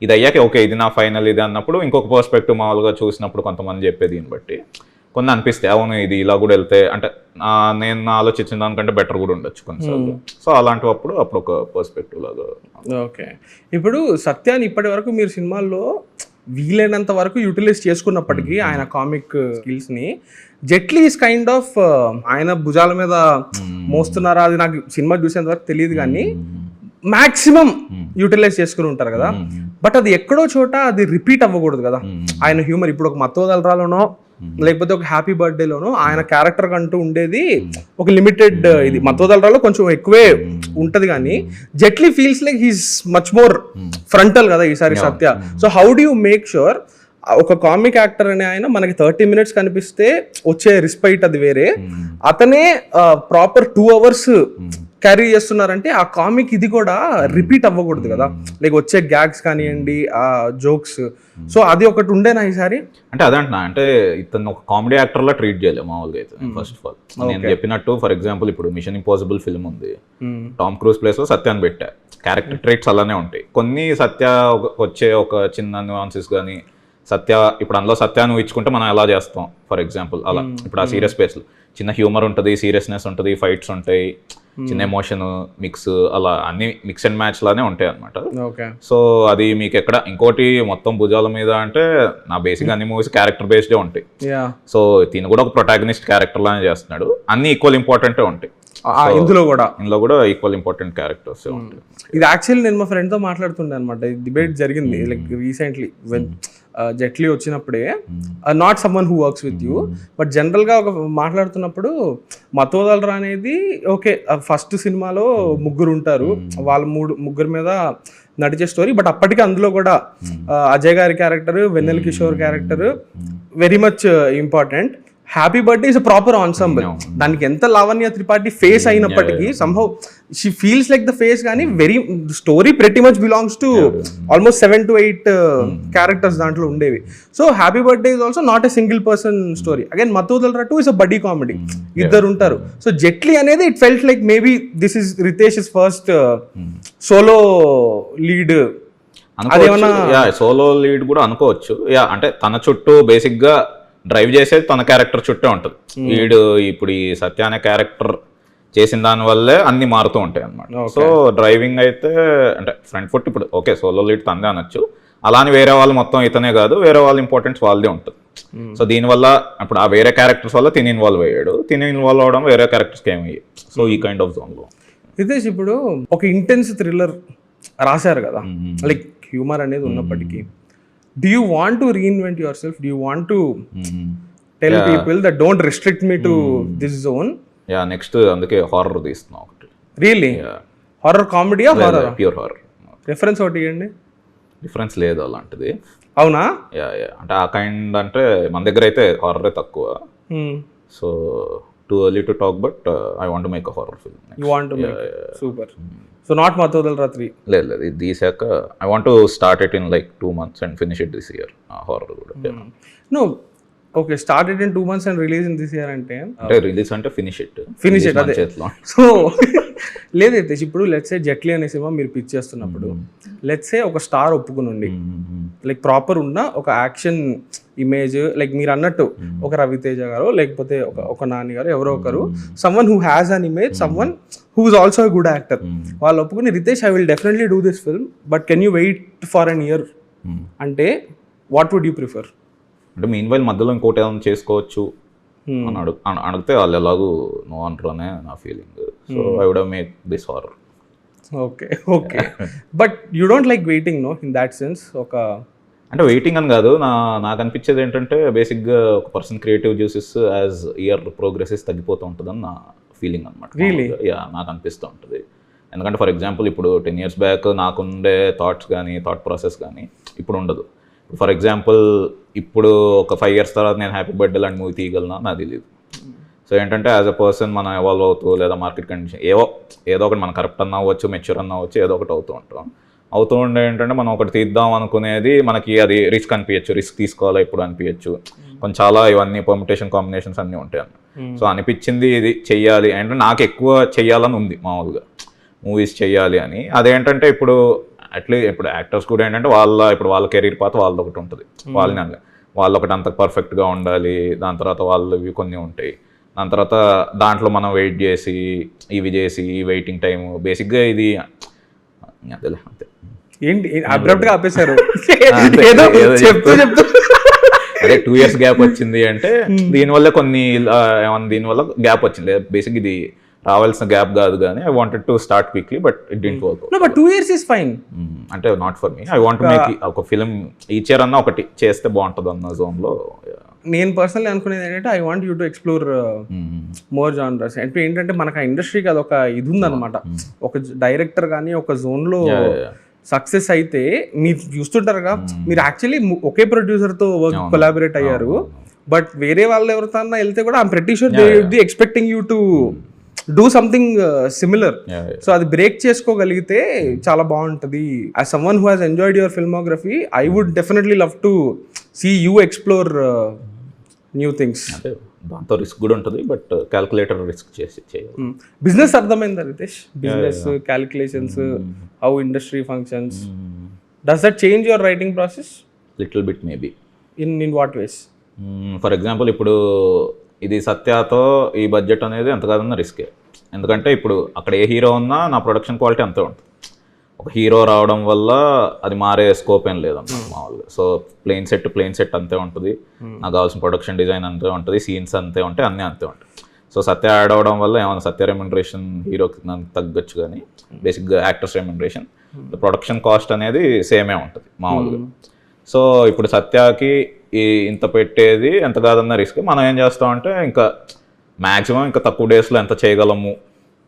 ఇది అయ్యాక ఓకే ఇది నా ఫైనల్ ఇది అన్నప్పుడు ఇంకొక పర్స్పెక్టివ్ మామూలుగా చూసినప్పుడు కొంతమంది చెప్పే దీన్ని బట్టి కొన్ని అనిపిస్తే అవును ఇది ఇలా కూడా వెళ్తే అంటే నేను ఆలోచించిన దానికంటే బెటర్ కూడా ఉండొచ్చు కొన్నిసార్లు. సో అలాంటప్పుడు అప్పుడు ఒక పర్స్పెక్టివ్ లాగా. ఓకే, ఇప్పుడు సత్యాన్ని ఇప్పటి వరకు మీరు సినిమాల్లో వీలైనంత వరకు యూటిలైజ్ చేసుకున్నప్పటికీ ఆయన కామిక్ స్కిల్స్ ని, జెట్లీ ఈస్ కైండ్ ఆఫ్ ఆయన భుజాల మీద మోస్తున్నారా అది నాకు సినిమా చూసేంత వరకు తెలియదు, కానీ మాక్సిమం యూటిలైజ్ చేసుకుని ఉంటారు కదా. బట్ అది ఎక్కడో చోట అది రిపీట్ అవ్వకూడదు కదా ఆయన హ్యూమర్. ఇప్పుడు ఒక మత్తోదలరాలోనో లేకపోతే ఒక హ్యాపీ బర్త్డేలోనో ఆయన క్యారెక్టర్ కంటూ ఉండేది ఒక లిమిటెడ్, ఇది మత్తోదలరాలో కొంచెం ఎక్కువే ఉంటది, కానీ Jetlee feels like he's much more frontal కదా ఈసారి Satya. So how do you make sure ఒక కామిక్ యాక్టర్ అనే ఆయన మనకి 30 minutes కనిపిస్తే వచ్చే రిస్పైట్ అది వేరే, అతనే ప్రాపర్ 2 hours క్యారీ చేస్తున్నారంటే ఆ కామిక్ ఇది కూడా రిపీట్ అవ్వకూడదు కదా, లైక్ వచ్చే గ్యాగ్స్ కానివ్వండి ఆ జోక్స్. సో అది ఒకటి ఉండేనా ఈసారి? అంటే అదంటున్నా, అంటే ఇతను ఒక కామెడీ యాక్టర్ లా ట్రీట్ చేయలేదు మామూలుగా అయితే. ఫస్ట్ ఆఫ్ ఆల్ నేను చెప్పినట్టు ఫర్ ఎగ్జాంపుల్ ఇప్పుడు మిషన్ ఇంపాసిబుల్ ఫిల్మ్ ఉంది, టామ్ క్రూజ్ ప్లేస్ లో సత్యాన్ని పెట్టా, క్యారెక్టర్ ట్రేట్స్ అలానే ఉంటాయి. కొన్ని సత్య వచ్చే ఒక చిన్న న్యూయాన్సెస్ కానీ సత్య ఇప్పుడు అందులో సత్యాన్ని ఇచ్చుకుంటే మనం ఎలా చేస్తాం ఫర్ ఎగ్జాంపుల్ అలా. ఇప్పుడు ఆ సీరియస్ ప్లేస్ చిన్న హ్యూమర్ ఉంటుంది, సీరియస్నెస్ ఉంటుంది, ఫైట్స్ ఉంటాయి, చిన్న ఎమోషన్ మిక్స్, అలా అన్ని మిక్స్ అండ్ మ్యాచ్ లానే ఉంటాయి అనమాట. సో అది మీకు ఎక్కడ ఇంకోటి మొత్తం భుజాల మీద అంటే నా బేసిక్ అన్ని మూవీస్ క్యారెక్టర్ బేస్డే ఉంటాయి. సో తిను కూడా ఒక ప్రొటాగనిస్ట్ క్యారెక్టర్ లానే చేస్తున్నాడు, అన్ని ఈక్వల్ ఇంపార్టెంటే ఉంటాయి. ఇందులో కూడా ఈక్వల్ ఇంపార్టెంట్ క్యారెక్టర్స్ ఉంటాయి. ఇది యాక్చువల్లీ నేను మా ఫ్రెండ్ తో మాట్లాడుతుండే అనమాట, డిబేట్ జరిగింది లైక్ రీసెంట్లీ వెన్ జెట్లీ వచ్చినప్పుడే, not someone who works with you but జనరల్గా ఒక మాట్లాడుతున్నప్పుడు మతోదలరా అనేది ఓకే ఫస్ట్ సినిమాలో ముగ్గురు ఉంటారు, వాళ్ళ ముగ్గురు మీద నడిచే స్టోరీ, బట్ అప్పటికి అందులో కూడా అజయ్ గారి character, Vennela Kishore character very much important. Happy birthday is a proper ensemble, దానికి ఎంత లావణ్య త్రిపాఠి ఫేస్ అయినప్పటికీ somehow she feels like the face, కానీ very story pretty much belongs to almost 7 to 8 characters దాంట్లో ఉండేవి. So happy birthday is also not a single person story. Again Mathu Vadalara 2 is a buddy comedy, ఇద్దరు ఉంటారు. సో జెట్లీ అనేది it felt like maybe this is Ritesh is first solo lead. Solo lead కూడా అనుకోవచ్చు. అంటే తన చుట్టూ బేసిక్ గా డ్రైవ్ చేసేది తన క్యారెక్టర్ చుట్టే ఉంటుంది. వీడు ఇప్పుడు ఈ సత్య అనే క్యారెక్టర్ చేసిన దాని వల్లే అన్ని మారుతూ ఉంటాయి అన్నమాట. సో డ్రైవింగ్ అయితే అంటే ఫ్రంట్ ఫుట్ ఇప్పుడు ఓకే సోలో లీడ్ తందే అనొచ్చు, అలానే వేరే వాళ్ళు మొత్తం ఇతనే కాదు, వేరే వాళ్ళ ఇంపార్టెన్స్ వాళ్ళదే ఉంటుంది. సో దీనివల్ల ఇప్పుడు ఆ వేరే క్యారెక్టర్స్ వల్ల తిని ఇన్వాల్వ్ అయ్యాడు, తిని ఇన్వాల్వ్ అవడం వేరే క్యారెక్టర్స్కి ఏమయ్యాయి. సో ఈ కైండ్ ఆఫ్ జోన్లో రితేష్ ఇప్పుడు ఒక ఇంటెన్స్ థ్రిల్లర్ రాశారు కదా, లైక్ హ్యూమర్ అనేది ఉన్నప్పటికీ do you want to reinvent yourself, do you want to tell people that don't restrict me to this zone? Yeah, next అందుకే హారర్ తీస్తున్నాం ఒకటి. రియల్లీ? హారర్ కామెడీయా హారర్? Pure horror. రిఫరెన్స్ ఒకటి ఇవ్వండి. డిఫరెన్స్ లేదు అలాంటిది. అవునా? యా యా, అంటే ఆ కైండ్ అంటే మన దగ్గర అయితే హారరే తక్కువ. So too early to talk, but I want make a horror film. You want to make? Super. So not Mathu Vadalara 3? లేదు లేదు, ఇది తీసాక I want to start it in like 2 months and finish it this year. Horror కూడా. No, okay, started in 2 months and release in this year అంటే రిలీజ్ అంటే ఫినిష్ ఇట్ అదే చేతిలో. సో లేదైతే ఇప్పుడు లెట్స్ సే జెట్లీ అనే సినిమా మీరు పిచ్ చేస్తున్నప్పుడు లెట్స్ సే ఒక స్టార్ ఒప్పుకుని ఉండి లైక్ ప్రాపర్ ఉన్న ఒక యాక్షన్ ఇమేజ్, లైక్ మీరు అన్నట్టు ఒక రవితేజ గారు లేకపోతే ఒక నాని గారు ఎవరో ఒకరు, someone who has an image, someone who is also a good actor, వాళ్ళు ఒప్పుకుని Ritesh I will definitely do this film but can you wait for an year అంటే వాట్ వుడ్ యూ ప్రిఫర్? అంటే మీన్ వైల్ మధ్యలో ఇంకోటి ఏమైనా చేసుకోవచ్చు అని అడిగితే వాళ్ళు ఎలాగూ నో అంటారు అనే నా feeling. So I would have make this horror. Okay okay, but you don't like waiting no in that sense? ఒక అంటే వెయిటింగ్ అని కాదు, నాకు అనిపించేది ఏంటంటే బేసిక్గా ఒక person creative juices as year progresses తగ్గిపోతూ ఉంటుందని నా ఫీలింగ్ అనమాట. యా, నాకు అనిపిస్తూ ఉంటుంది. ఎందుకంటే ఫర్ ఎగ్జాంపుల్ ఇప్పుడు 10 years బ్యాక్ నాకుండే థాట్స్ కానీ థాట్ ప్రాసెస్ కానీ ఇప్పుడు ఉండదు. ఫర్ ఎగ్జాంపుల్ ఇప్పుడు ఒక 5 years తర్వాత నేను హ్యాపీ బర్త్డే లాంటి మూవీ తీయగలనా నాకు తెలియదు. సో ఏంటంటే యాజ్ అ పర్సన్ మనం ఎవాల్వ్ అవుతూ లేదా మార్కెట్ కండిషన్ ఏదో ఒకటి మనం కరెక్ట్ అన్న అవ్వచ్చు, మెచ్యూర్ అన్న అవ్వచ్చు, ఏదో ఒకటి అవుతూ ఉండే ఏంటంటే మనం ఒకటి తీద్దాం అనుకునేది మనకి అది రిస్క్ అనిపించచ్చు, రిస్క్ తీసుకోవాలా ఇప్పుడు అనిపించచ్చు, కొంచెం చాలా ఇవన్నీ పర్మిటేషన్ కాంబినేషన్స్ అన్నీ ఉంటాయి అన్న. సో అనిపించింది ఇది చెయ్యాలి అంటే నాకు ఎక్కువ చెయ్యాలని ఉంది మామూలుగా మూవీస్ చెయ్యాలి అని. అదేంటంటే ఇప్పుడు అట్లీస్ట్ ఇప్పుడు యాక్టర్స్ కూడా ఏంటంటే ఇప్పుడు వాళ్ళ కెరీర్ పాత వాళ్ళది ఒకటి ఉంటుంది, వాళ్ళు ఒకటి అంత పర్ఫెక్ట్గా ఉండాలి, దాని తర్వాత వాళ్ళవి కొన్ని ఉంటాయి, దాని తర్వాత దాంట్లో మనం వెయిట్ చేసి ఇవి చేసి వెయిటింగ్ టైం బేసిక్గా ఇది అదేలే అంతే. ఏంటి అబ్రప్ట్గా ఆపేశారు? అదే 2 years గ్యాప్ వచ్చింది అంటే దీనివల్ల దీనివల్ల గ్యాప్ వచ్చింది. బేసిక్ ఇది రావాల్సిన గ్యాప్ కాదు కానీ I wanted to start quickly but it didn't work. No but 2 years is fine. అంటే not for me. I want to make ఒక ఫిల్మ్ ఈచ్ ఇయర్ అన్న ఒకటి చేస్తే బాగుంటుంది అన్న జోన్లో. నేను పర్సనల్లీ అనుకునేది ఏంటంటే I want you to explore more genres. అంటే ఏంటంటే మనకు ఆ ఇండస్ట్రీకి అదొక ఇది ఉందన్నమాట. ఒక డైరెక్టర్ కానీ ఒక జోన్లో సక్సెస్ అయితే మీరు చూస్తుంటారుగా, మీరు యాక్చువల్లీ ఒకే ప్రొడ్యూసర్తో వర్క్ కొలాబరేట్ అయ్యారు, బట్ వేరే వాళ్ళు ఎవరితో వెళ్తే కూడా I'm pretty sure they would be expecting you to do something similar. So అది బ్రేక్ చేసుకోగలిగితే చాలా బాగుంటుంది. As someone who has enjoyed your filmography I would definitely love to see you explore new things. దాంతో రిస్క్ కూడా ఉంటుంది బట్ క్యాల్కులేటర్ రిస్క్ చేసి చేయాలి. బిజినెస్ అర్థమైందా Ritesh? Business calculations, how industry functions, does that change your writing process? Little bit maybe. In what ways? For example ఇప్పుడు ఇది సత్యాతో ఈ బడ్జెట్ అనేది ఎంత కాదన్న రిస్కే. ఎందుకంటే ఇప్పుడు అక్కడ ఏ హీరో ఉన్నా నా ప్రొడక్షన్ క్వాలిటీ అంతే ఉంటుంది. ఒక హీరో రావడం వల్ల అది మారే స్కోప్ ఏం లేదన్నమాట మామూలుగా. సో ప్లేన్ సెట్ అంతే ఉంటుంది, నాకు కావాల్సిన ప్రొడక్షన్ డిజైన్ అంతే ఉంటుంది, సీన్స్ అంతే ఉంటాయి, అన్నీ అంతే ఉంటాయి. సో సత్య యాడ్ అవడం వల్ల ఏమైనా సత్య రెమ్యునరేషన్ హీరోకి తగ్గచ్చు కానీ బేసిక్గా యాక్టర్స్ రెమ్యునరేషన్ ప్రొడక్షన్ కాస్ట్ అనేది సేమే ఉంటుంది మామూలుగా. సో ఇప్పుడు సత్యాకి ఇంత పెట్టేది ఎంత కాదన్న రిస్క్. మనం ఏం చేస్తామంటే ఇంకా మ్యాక్సిమం ఇంకా తక్కువ డేస్లో ఎంత చేయగలము,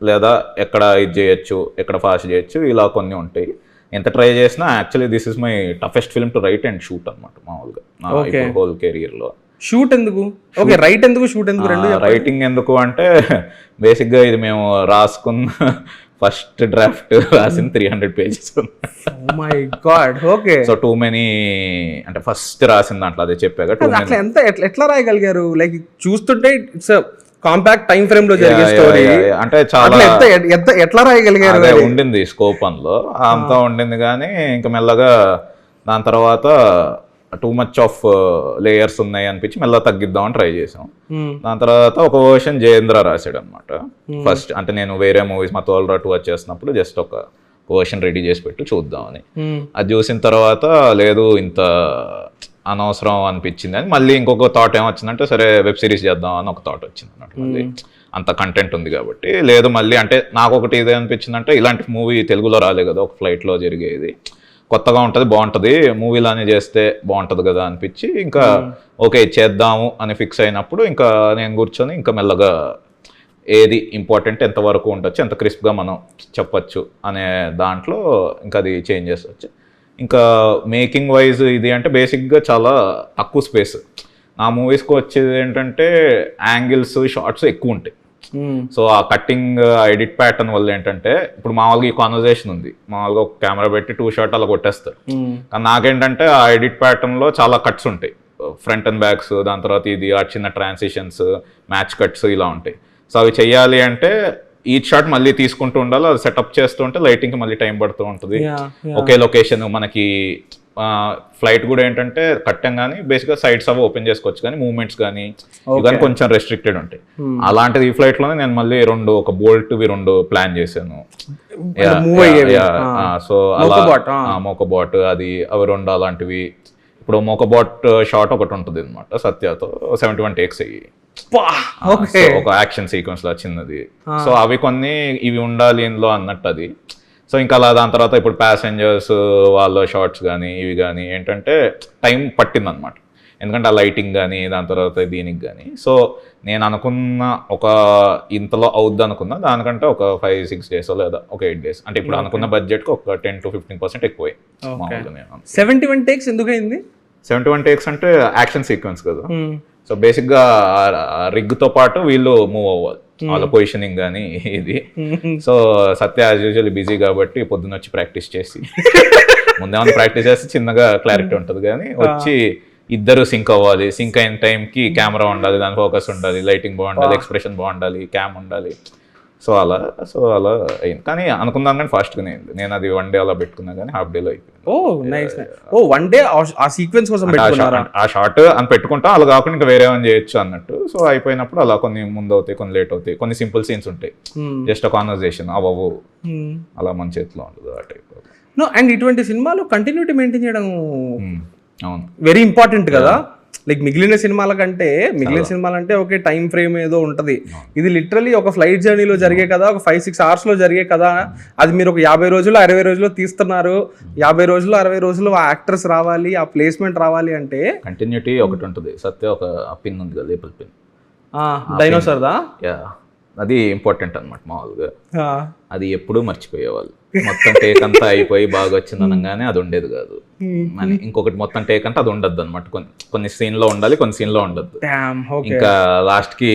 లేదా ఎక్కడ ఇది చేయొచ్చు, ఎక్కడ ఫాస్ట్ చేయొచ్చు, ఇలా కొన్ని ఉంటాయి. ఎంత ట్రై చేసినా actually this is my toughest film to right and shoot అనమాట మామూలుగా నా హోల్ కెరియర్లో. షూట్ ఎందుకు? ఓకే, రైట్ ఎందుకు, షూట్ ఎందుకు? రైటింగ్ ఎందుకు అంటే బేసిక్గా ఇది మేము రాసుకున్న ఫస్ట్ డ్రాఫ్ట్ రాసిన 300 pages. My God. Okay, so too many అంటే ఫస్ట్ రాసిన దాంట్లో అదే చెప్పాక అట్లా ఎంత ఎట్లా రాయగలిగారు? లైక్ చూస్తుంటే ఇట్స్ కాంపాక్ట్ టైం ఫ్రేమ్ లో జరిగే స్టోరీ అంటే చాలా ఎట్లా రాయగలిగారు? ఉండింది స్కోప్ అందులో అంతా ఉండింది కానీ ఇంకా మెల్లగా దాని తర్వాత టూ మచ్ ఆఫ్ లేయర్స్ ఉన్నాయి అనిపించి మెల్లగా తగ్గిద్దామని ట్రై చేసాం. దాని తర్వాత ఒక వర్షన్ జయేంద్ర రాశాడు అనమాట ఫస్ట్. అంటే నేను వేరే మూవీస్ మా తోల్రా 2 వచ్చేసినప్పుడు జస్ట్ ఒక వర్షన్ రెడీ చేసి పెట్టి చూద్దామని. అది చూసిన తర్వాత లేదు ఇంత అనవసరం అనిపించింది అని మళ్ళీ ఇంకొక థాట్ ఏమొచ్చిందంటే సరే వెబ్ సిరీస్ చేద్దాం అని ఒక థాట్ వచ్చింది అన్నట్టు. మళ్ళీ అంత కంటెంట్ ఉంది కాబట్టి లేదు మళ్ళీ అంటే నాకు ఒకటి ఇదే అనిపించిందంటే ఇలాంటి మూవీ తెలుగులో రాలే కదా, ఒక ఫ్లైట్లో జరిగేది, కొత్తగా ఉంటుంది, బాగుంటుంది, మూవీలానే చేస్తే బాగుంటుంది కదా అనిపించి ఇంకా ఓకే చేద్దాము అని ఫిక్స్ అయినప్పుడు ఇంకా నేను కూర్చొని ఇంకా మెల్లగా ఏది ఇంపార్టెంట్, ఎంతవరకు ఉండొచ్చు, ఎంత క్రిస్ప్గా మనం చెప్పచ్చు అనే దాంట్లో ఇంకా అది చేంజ్ చేసొచ్చు. ఇంకా మేకింగ్ వైజ్ ఇది అంటే బేసిక్గా చాలా తక్కువ స్పేస్. నా మూవీస్కి వచ్చేది ఏంటంటే యాంగిల్స్, షార్ట్స్ ఎక్కువ ఉంటాయి. సో ఆ కట్టింగ్ ఎడిట్ ప్యాటర్న్ వల్ల ఏంటంటే ఇప్పుడు మామూలుగా ఈ కాన్వర్జేషన్ ఉంది, మామూలుగా ఒక కెమెరా పెట్టి 2 షాట్ అలా కొట్టేస్తారు. కానీ నాకేంటంటే ఆ ఎడిట్ ప్యాటర్న్లో చాలా కట్స్ ఉంటాయి, ఫ్రంట్ అండ్ బ్యాక్స్, దాని తర్వాత ఇది ఆ చిన్న ట్రాన్సిషన్స్, మ్యాచ్ కట్స్ ఇలా ఉంటాయి. సో అవి చెయ్యాలి అంటే ఈచ్ షాట్ మళ్ళీ తీసుకుంటూ ఉండాలి, అది సెటప్ చేస్తూ ఉంటే లైటింగ్కి మళ్ళీ టైం పడుతూ ఉంటుంది. ఒకే లొకేషన్ మనకి ఫ్లైట్ కూడా ఏంటంటే కట్టం కానీ బేసిక్గా సైడ్స్ అవి ఓపెన్ చేసుకోవచ్చు, కానీ మూవ్మెంట్స్ కానీ ఇవన్నీ కొంచెం రెస్ట్రిక్టెడ్ ఉంటాయి. అలాంటిది ఈ ఫ్లైట్లోనే నేను మళ్ళీ ఒక బోల్ట్వి 2 ప్లాన్ చేశాను. సో అలా మోకబాట్ అది అవి 2 అలాంటివి. ఇప్పుడు మోకబాట్ షాట్ ఒకటి ఉంటుంది అనమాట సత్యతో, 71 టేక్స్ అయ్యి ఒక యాక్షన్ సీక్వెన్స్ లా చిన్నది. సో అవి కొన్ని ఇవి ఉండాలి ఇందులో అన్నట్టు అది. సో ఇంకా అలా దాని తర్వాత ఇప్పుడు ప్యాసెంజర్స్ వాళ్ళ షార్ట్స్ కానీ ఇవి కానీ ఏంటంటే టైం పట్టింది అనమాట, ఎందుకంటే ఆ లైటింగ్ కానీ దాని తర్వాత దీనికి కానీ. సో నేను అనుకున్న ఒక ఇంతలో అవుద్ది అనుకున్నా దానికంటే ఒక 5-6 డేస్ లేదా ఒక 8 డేస్, అంటే ఇప్పుడు అనుకున్న బడ్జెట్కి ఒక 10 to 15% ఎక్కువ. 71 టేక్స్ ఎందుకు అయింది? 71 టేక్స్ అంటే యాక్షన్ సీక్వెన్స్ కదా. సో బేసిక్గా రిగ్తో పాటు వీళ్ళు మూవ్ అవ్వాలి, వాళ్ళ పొజిషనింగ్ కానీ ఇది. సో సత్య యాజ్ యూజువల్ బిజీ కాబట్టి పొద్దున్న వచ్చి ప్రాక్టీస్ చేసి ముందేమన్నా ప్రాక్టీస్ చేస్తే చిన్నగా క్లారిటీ ఉంటుంది, కానీ వచ్చి ఇద్దరు సింక్ అవ్వాలి. సింక్ అయిన టైంకి కెమెరా ఉండాలి, దాని ఫోకస్ ఉండాలి, లైటింగ్ బాగుండాలి, ఎక్స్ప్రెషన్ బాగుండాలి, క్యామ్ ఉండాలి. సో అలా అయింది. కానీ అనుకున్నాను కానీ ఫాస్ట్గానే అయింది. నేను అది 1 డే అలా పెట్టుకున్నా కానీ హాఫ్ డేలో అయిపోయింది. ఓ 1 డే ఆ సీక్వెన్స్ కోసం ఆ షార్ట్ అని పెట్టుకుంటాం, అలా కాకుండా ఇంకా వేరే ఏమైనా చేయొచ్చు అన్నట్టు. సో అయిపోయినప్పుడు అలా కొన్ని ముందు అవుతాయి, కొన్ని లేట్ అవుతాయి, కొన్ని సింపుల్ సీన్స్ ఉంటాయి, జస్ట్ కాన్వర్సేషన్ అవ్వవు, అలా మన చేతిలో ఉండదు ఆ టైప్. అండ్ ఇటువంటి సినిమాలు కంటిన్యూటీ మెయింటైన్ చేయడం అవును వెరీ ఇంపార్టెంట్ కదా. లైక్ మిగిలిన సినిమాలంటే ఓకే టైం ఫ్రేమ్ ఏదో ఉంటది, ఇది లిటరలీ ఒక ఫ్లైట్ జర్నీలో జరిగే కదా, ఒక 5-6 hours లో జరిగే కదా. అది మీరు ఒక 50 రోజులు 60 రోజుల్లో తీస్తున్నారు. 50 రోజులు 60 రోజులు ఆ యాక్టర్స్ రావాలి, ఆ ప్లేస్మెంట్ రావాలి అంటే కంటిన్యూటీ ఒకటి ఉంటుంది. సత్య ఒక పిన్ ఉంది కదా, లేపల్ పిన్, డైనోసార్ దా, అది ఇంపార్టెంట్ అనమాట. మామూలుగా అది ఎప్పుడూ మర్చిపోయేవాళ్ళు. మొత్తం టేక్ అంతా అయిపోయి బాగా వచ్చింది అనగానే అది ఉండేది కాదు. అని ఇంకొకటి మొత్తం టేక్ అంటే అది ఉండద్దు అనమాట. కొన్ని సీన్లో ఉండాలి, కొన్ని సీన్లో ఉండద్దు. ఇంకా లాస్ట్ కి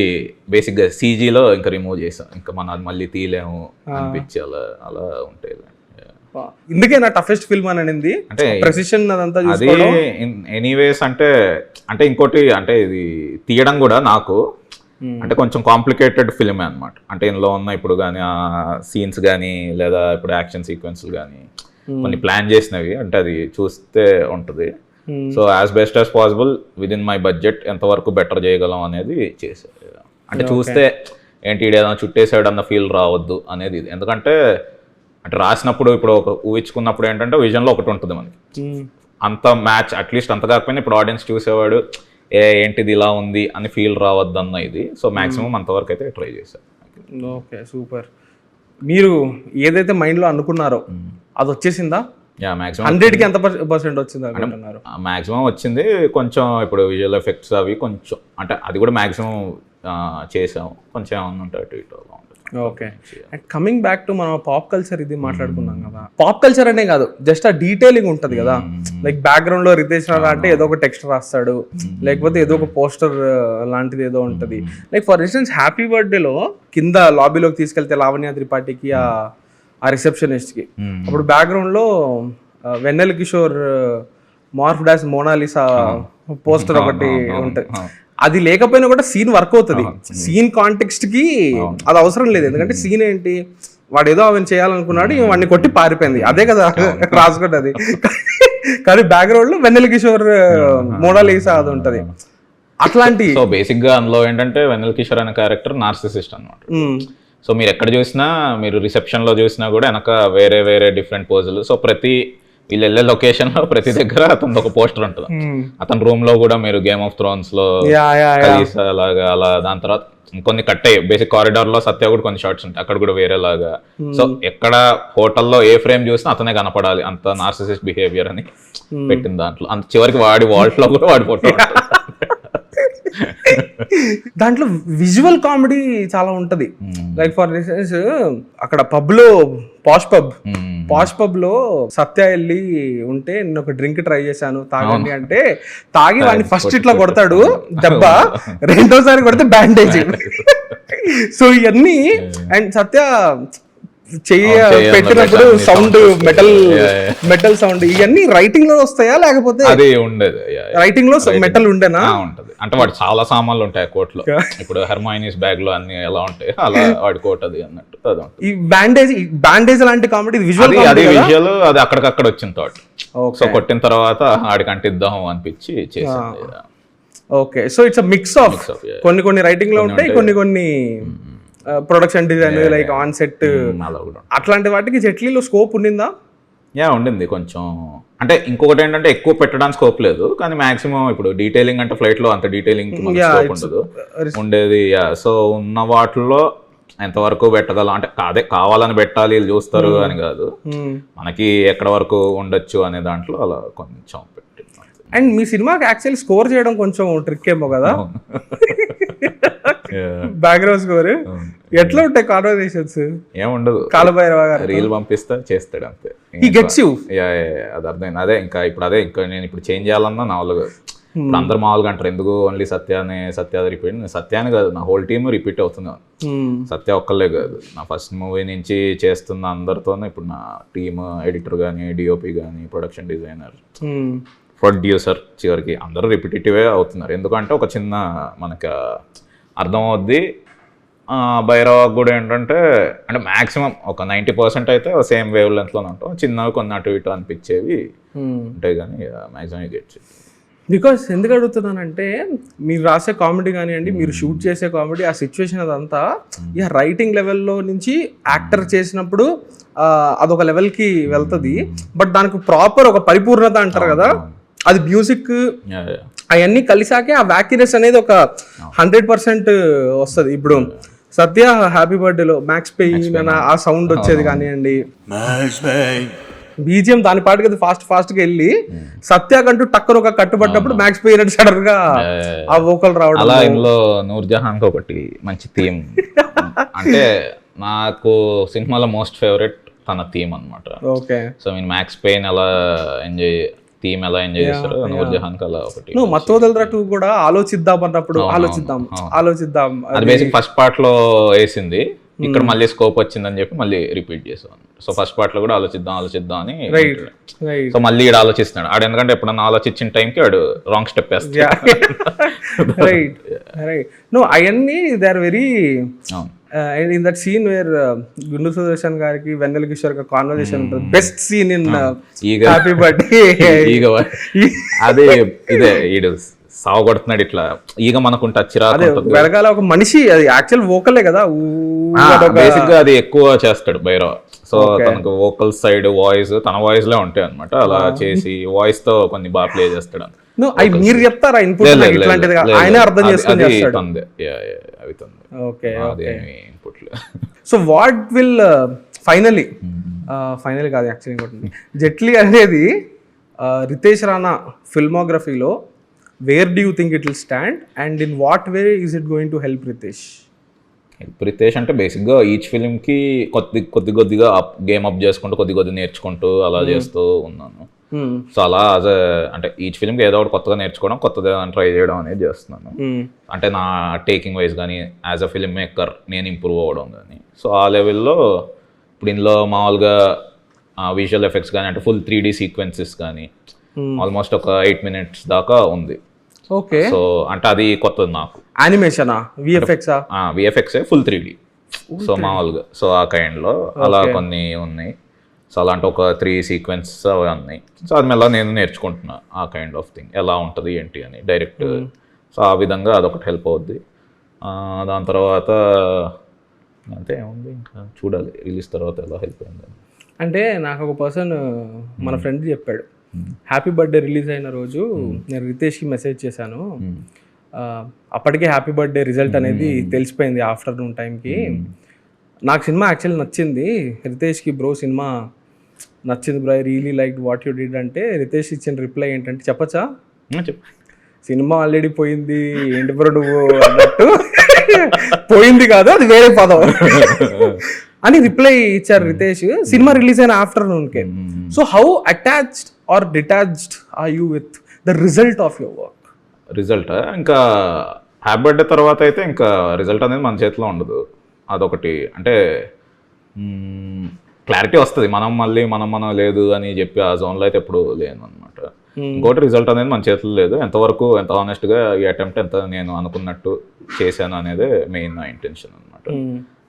బేసిక్ గా CGలో ఇంకా రిమూవ్ చేసాం, ఇంకా మనం అది మళ్ళీ తీయలేము అనిపించి అలా ఉంటాయి. ఇందుకే నా టఫెస్ట్ ఫిల్మ్ అని అనింది, అంటే ప్రెసిషన్ అదంతా అది. ఎనీవేస్ అంటే ఇంకోటి అంటే ఇది తీయడం కూడా నాకు అంటే కొంచెం కాంప్లికేటెడ్ ఫిల్మే అనమాట. అంటే ఇందులో ఉన్న ఇప్పుడు కానీ ఆ సీన్స్ కానీ లేదా ఇప్పుడు యాక్షన్ సీక్వెన్స్లు కానీ కొన్ని ప్లాన్ చేసినవి, అంటే అది చూస్తే ఉంటుంది. So as best as possible with in my budget ఎంతవరకు బెటర్ చేయగలం అనేది చేశారు. అంటే చూస్తే ఏంటి ఏదైనా చుట్టేసాడు అన్న ఫీల్ రావద్దు అనేది ఇది. ఎందుకంటే అంటే రాసినప్పుడు ఇప్పుడు ఒక ఊహించుకున్నప్పుడు ఏంటంటే విజన్లో ఒకటి ఉంటుంది మనకి, అంత మ్యాచ్ అట్లీస్ట్ అంత కాకపోయినా ఇప్పుడు ఆడియన్స్ చూసేవాడు ఏంటిది ఇలా ఉంది అని ఫీల్ రావద్దన్న ఇది. సో మాక్సిమం అంతవరకు అయితే ట్రై చేశాను. Okay super. మీరు ఏదైతే మైండ్లో అనుకున్నారో అది వచ్చేసిందా? మాక్సిమం 100కి ఎంత % వచ్చింది అనుకుంటున్నారు? మాక్సిమం వచ్చింది. కొంచెం ఇప్పుడు విజువల్ ఎఫెక్ట్స్ అవి కొంచెం అంటే అది కూడా మాక్సిమం చేసాము, కొంచెం ఏమన్నా ఉంటే అటు ఇటు అలా ఉంటుంది. Okay. And coming back to మనం పాప్ కల్చర్ ఇది మాట్లాడుకున్నాం కదా, పాప్ కల్చర్ అనే కాదు జస్ట్ ఆ డీటెయిలింగ్ ఉంటుంది కదా. లైక్ బ్యాక్గ్రౌండ్ లో రితేష్ రావు అంటే ఏదో ఒక టెక్స్ట్ రాస్తాడు, లేకపోతే ఏదో ఒక పోస్టర్ లాంటిది ఏదో ఉంటుంది. లైక్ ఫర్ ఇన్స్టెన్స్ హ్యాపీ బర్త్డేలో కింద లాబీలోకి తీసుకెళ్తే లావణ్య త్రిపాఠికి ఆ రిసెప్షనిస్ట్ కి అప్పుడు బ్యాక్గ్రౌండ్ లో Vennela Kishore morph dash Mona Lisa poster ఒకటి ఉంటుంది. అది లేకపోయినా కూడా సీన్ వర్క్ అవుతుంది. సీన్ కాంటెక్స్ట్ కి అది అవసరం లేదు, ఎందుకంటే సీన్ ఏంటి వాడు ఏదో అవన్నీ చేయాలనుకున్నాడు, వాడిని కొట్టి పారిపోయింది, అదే కదా రాసుకుంటది. కానీ బ్యాక్గ్రౌండ్ లో వెన్నెల కిషోర్ మోనాలిసా అది ఉంటది. అట్లాంటి సో బేసిక్ గా అందులో ఏంటంటే వెన్నెల కిషోర్ అనే క్యారెక్టర్ నార్సిసిస్ట్ అన్నమాట. సో మీరు ఎక్కడ చూసినా, మీరు రిసెప్షన్ లో చూసినా కూడా వెనక వేరే వేరే డిఫరెంట్ పోజులు. సో ప్రతి వీళ్ళు వెళ్ళే లొకేషన్ లో ప్రతి దగ్గర అతను ఒక పోస్టర్ ఉంటుంది. అతని రూమ్ లో కూడా మీరు గేమ్ ఆఫ్ థ్రోన్స్ లో కలిసి అలాగా అలా, దాని తర్వాత కొన్ని కట్ అయ్యాయి. బేసిక్ కారిడార్ లో సత్య కూడా కొన్ని షార్ట్స్ ఉంటాయి, అక్కడ కూడా వేరేలాగా. సో ఎక్కడ హోటల్లో ఏ ఫ్రేమ్ చూసినా అతనే కనపడాలి, అంత నార్సిసిస్ట్ బిహేవియర్ అని పెట్టిన దాంట్లో. అంత చివరికి వాడి వాల్ట్ లో కూడా వాడి ఫోటో. దాంట్లో విజువల్ కామెడీ చాలా ఉంటది. లైక్ ఫర్ ఇన్స్టెన్స్ అక్కడ పబ్ లో పాష్ పబ్ లో సత్య వెళ్ళి ఉంటే నేను ఒక డ్రింక్ ట్రై చేశాను తాగండి అంటే, తాగి వాడిని ఫస్ట్ ఇట్లా కొడతాడు దెబ్బ, రెండోసారి కొడితే బ్యాండేజ్. సో ఇవన్నీ అండ్ సత్య పెట్టినప్పుడు సౌండ్ మెటల్ సౌండ్ ఇవన్నీ రైటింగ్ లో వస్తాయా లేకపోతే అది ఉండేది రైటింగ్ లో మెటల్ ఉండేనా? ఉంటది అంటే వాడు చాలా సామాన్లు ఉంటాయి కోట్లో. ఇప్పుడు హెర్మైనీస్ బ్యాగ్ లో అన్ని ఎలా ఉంటాయి అలా వాడి కోట్ అది అన్నట్టు. ఈ బ్యాండేజ్ లాంటి కామెడీ విజువల్ అది అక్కడికక్కడ వచ్చిన థాట్. సో కొట్టిన తర్వాత ఆడికి అంటిద్దాం అనిపించి చేసింది. Okay, so it's mix of కొన్ని రైటింగ్ లో ఉంటాయి, కొన్ని production design like on set అట్లాంటి వాటికి జెట్లీలో స్కోప్ ఉండిందా? ఉండింది కొంచెం. అంటే ఇంకొకటి ఏంటంటే ఎక్కువ పెట్టడానికి స్కోప్ లేదు, కానీ మాక్సిమం ఇప్పుడు డీటెయిలింగ్ అంటే ఫ్లైట్ లో అంత డీటెయిలింగ్ స్కోప్ ఉండదు ఉండేది. సో ఉన్న వాటిల్లో ఎంతవరకు పెట్టగలం అంటే అదే కావాలని పెట్టాలి వీళ్ళు చూస్తారు అని కాదు, మనకి ఎక్కడ వరకు ఉండొచ్చు అనే దాంట్లో అలా కొంచెం పెట్టి. అండ్ మీ సినిమాకి యాక్చువల్లీ స్కోర్ చేయడం కొంచెం ట్రిక్ ఏమో కదా, బ్యాక్గ్రౌండ్ స్కోర్ ఎట్లా ఉంటాయి కాన్వర్సేషన్స్? ఏముండదు, కాలభైరవ గారు రీల్ పంపిస్తా చేస్తాడు అంతే. హి గెట్స్ యు. అది అర్థమైంది. అదే ఇంకా నేను ఇప్పుడు చేంజ్ చేయాలన్నా నా వాళ్ళు ఇప్పుడు అందరు మామూలుగా అంటారు ఎందుకు ఓన్లీ సత్య రిపీట్. సత్యాన్ని కాదు, నా హోల్ టీమ్ రిపీట్ అవుతుంది. సత్య ఒక్కళ్ళే కాదు, నా ఫస్ట్ మూవీ నుంచి చేస్తున్న అందరితోనే ఇప్పుడు నా టీమ్, ఎడిటర్ కానీ, డిఓపి కానీ, ప్రొడక్షన్ డిజైనర్, ప్రొడ్యూసర్, చివరికి అందరూ రిపిటేటివే అవుతున్నారు. ఎందుకంటే ఒక చిన్న మనకి అర్థమవుద్ది. భైరవ కూడా ఏంటంటే అంటే మ్యాక్సిమం ఒక 90% అయితే సేమ్ వేవ్ లెంత్లోనే ఉంటాం, చిన్నవి కొన్ని అటు ఇటు అనిపించేవి ఉంటాయి కానీ మ్యాక్సిమం గెట్స్. బికాస్ ఎందుకు అడుగుతున్నానంటే మీరు రాసే కామెడీ కానివ్వండి, మీరు షూట్ చేసే కామెడీ, ఆ సిచ్యువేషన్ అదంతా ఇక రైటింగ్ లెవెల్లో నుంచి యాక్టర్ చేసినప్పుడు అదొక లెవెల్కి వెళ్తుంది. బట్ దానికి ప్రాపర్ ఒక పరిపూర్ణత అంటారు కదా, అది మ్యూజిక్ అవన్నీ కలిసాకే ఆ వ్యాక్యునెస్ అనేది ఒక 100% వస్తుంది. ఇప్పుడు సత్య హ్యాపీ బర్త్డేలో మ్యాక్స్ పెయిన్ అని ఆ సౌండ్ వచ్చేది కానివ్వండి, బీజిఎం దాని పాటికి అది ఫాస్ట్ గా వెళ్ళి సత్యాకంటూ టక్కన ఒక కట్టుబడ్డప్పుడు మ్యాక్స్ పెయిన్ సడన్ గా ఆ వోకల్ రావడం. అలా ఇందులో నూర్జహాన్ ఒకటి మంచి థీమ్ అంటే నాకు సినిమాలో మోస్ట్ ఫేవరెట్ తన థీమ్ అనమాట. Okay, so mean max pain ఎలా థీమ్ ఎలా ఎంజాయ్ చేస్తారు, నూర్జహాన్ కి అలా ఒకటి. నువ్వు మత్తోదల్రా 2 కూడా ఆలోచిద్దాం అన్నప్పుడు ఆలోచిద్దాం అది బేసిక్ ఫస్ట్ పార్ట్ లో వేసింది, ఇక్కడ మళ్ళీ స్కోప్ వచ్చిందని చెప్పి మళ్ళీ రిపీట్ చేసాం. సో ఫస్ట్ పార్ట్ లో కూడా ఆలోచిద్దాం అని. సో మళ్ళీ ఈడు ఆలోచిస్తున్నాడు ఆడు, ఎందుకంటే ఎప్పుడన్నా ఆలోచించిన టైంకి ఆడు రాంగ్ స్టెప్ వేస్తాడు. Right right. నో అవన్నీ they are very in that scene where Gundu Sudarshan గారికి వెన్నెల కిషోర్ గారి కాన్వర్సేషన్ ఉంటుంది. Best scene in happy birthday. అదే ఇదే ఈడు సాగుకొడుతున్నాడు ఇట్లా ఈగ మనకుంటా చిరాకు వెనకాల ఒక మనిషి, అది యాక్చువల్ వోకలే కదా, బేసిక్ గా అది ఎక్కువ చేస్తాడు భైరవ. సో తనకు వోకల్ సైడ్ వాయిస్ తన వాయిస్ లే ఉంటాయి అనమాట, అలా చేసి వాయిస్ తో కొన్ని బాగా ప్లే చేస్తాడు. మీరు చెప్తారా ఇన్పుట్ ఇట్లాంటిది ఆయన అర్థం చేసుకొని చేస్తాడు. అవి okay. So what will finally కాదు యాక్చువల్లీ ఇంకోటి, జెట్లీ అనేది రితేష్ రాణా ఫిల్మోగ్రఫీలో where do you think it will stand and in what way is it going to help Ritesh? Ritesh అంటే బేసిక్గా ఈచ్ ఫిలింకి కొద్దిగా గేమ్ అప్ చేసుకుంటూ కొద్ది నేర్చుకుంటూ అలా చేస్తూ ఉన్నాను. సో అలా అంటే ఈచ్ ఫిలింకి ఏదో ఒకటి కొత్తగా నేర్చుకోవడం, కొత్తది ట్రై చేయడం అనేది చేస్తున్నాను. అంటే నా టేకింగ్ వైజ్ కానీ యాజ్ అ ఫిల్మ్ మేకర్ నేను ఇంప్రూవ్ అవ్వడం కానీ. సో ఆ లెవెల్లో ఇప్పుడు ఇందులో మామూలుగా విజువల్ ఎఫెక్ట్స్ కానీ అంటే ఫుల్ 3D సీక్వెన్సెస్ కానీ ఆల్మోస్ట్ ఒక 8 minutes దాకా ఉంది. ఓకే. సో అంటే అది కొత్తది నాకు. యానిమేషనా విఎఫ్ఎక్స్ ఫుల్ 3D. సో మామూలుగా సో ఆ కైండ్లో అలా కొన్ని ఉన్నాయి. సో అలాంటి ఒక 3 sequences అవి ఉన్నాయి. సో అది మెల్ల నేను నేర్చుకుంటున్నా ఆ కైండ్ ఆఫ్ థింగ్ ఎలా ఉంటుంది ఏంటి అని డైరెక్ట్. సో ఆ విధంగా అదొకటి హెల్ప్ అవుద్ది. దాని తర్వాత అంతే ఏముంది, ఇంకా చూడాలి రిలీజ్ తర్వాత ఎలా హెల్ప్ అయింది. అంటే నాకు ఒక పర్సన్ మన ఫ్రెండ్ చెప్పాడు, హ్యాపీ బర్త్డే రిలీజ్ అయిన రోజు నేను రితేష్కి మెసేజ్ చేశాను, అప్పటికే హ్యాపీ బర్త్డే రిజల్ట్ అనేది తెలిసిపోయింది ఆఫ్టర్నూన్ టైంకి, నాకు సినిమా యాక్చువల్లీ నచ్చింది, రితేష్కి బ్రో సినిమా నచ్చింది bro, I really like what you did అంటే రితేష్ ఇచ్చిన రిప్లై ఏంటంటే చెప్పచ్చా, చెప్పు. సినిమా ఆల్రెడీ పోయింది ఏంటి బ్రో నువ్వు అన్నట్టు, పోయింది కాదు అది వేరే పదం అని రిప్లై ఇచ్చారు రితేష్ సినిమా రిలీజ్ అయిన ఆఫ్టర్నూన్కే. So how attached or detached are you with the result of your work? Result ఇంకా హ్యాపీ బర్త్డే తర్వాత అయితే ఇంకా రిజల్ట్ అనేది మన చేతిలో ఉండదు, అదొకటి. అంటే క్లారిటీ వస్తుంది, మనం లేదు అని చెప్పి ఆ జోన్లో అయితే ఎప్పుడు లేను అనమాట. ఇంకోటి రిజల్ట్ అనేది మన చేతిలో లేదు, ఎంతవరకు ఎంత ఆనెస్ట్గా ఈ అటెంప్ట్ ఎంత నేను అనుకున్నట్టు చేశాను అనేది మెయిన్ నా ఇంటెన్షన్ అనమాట.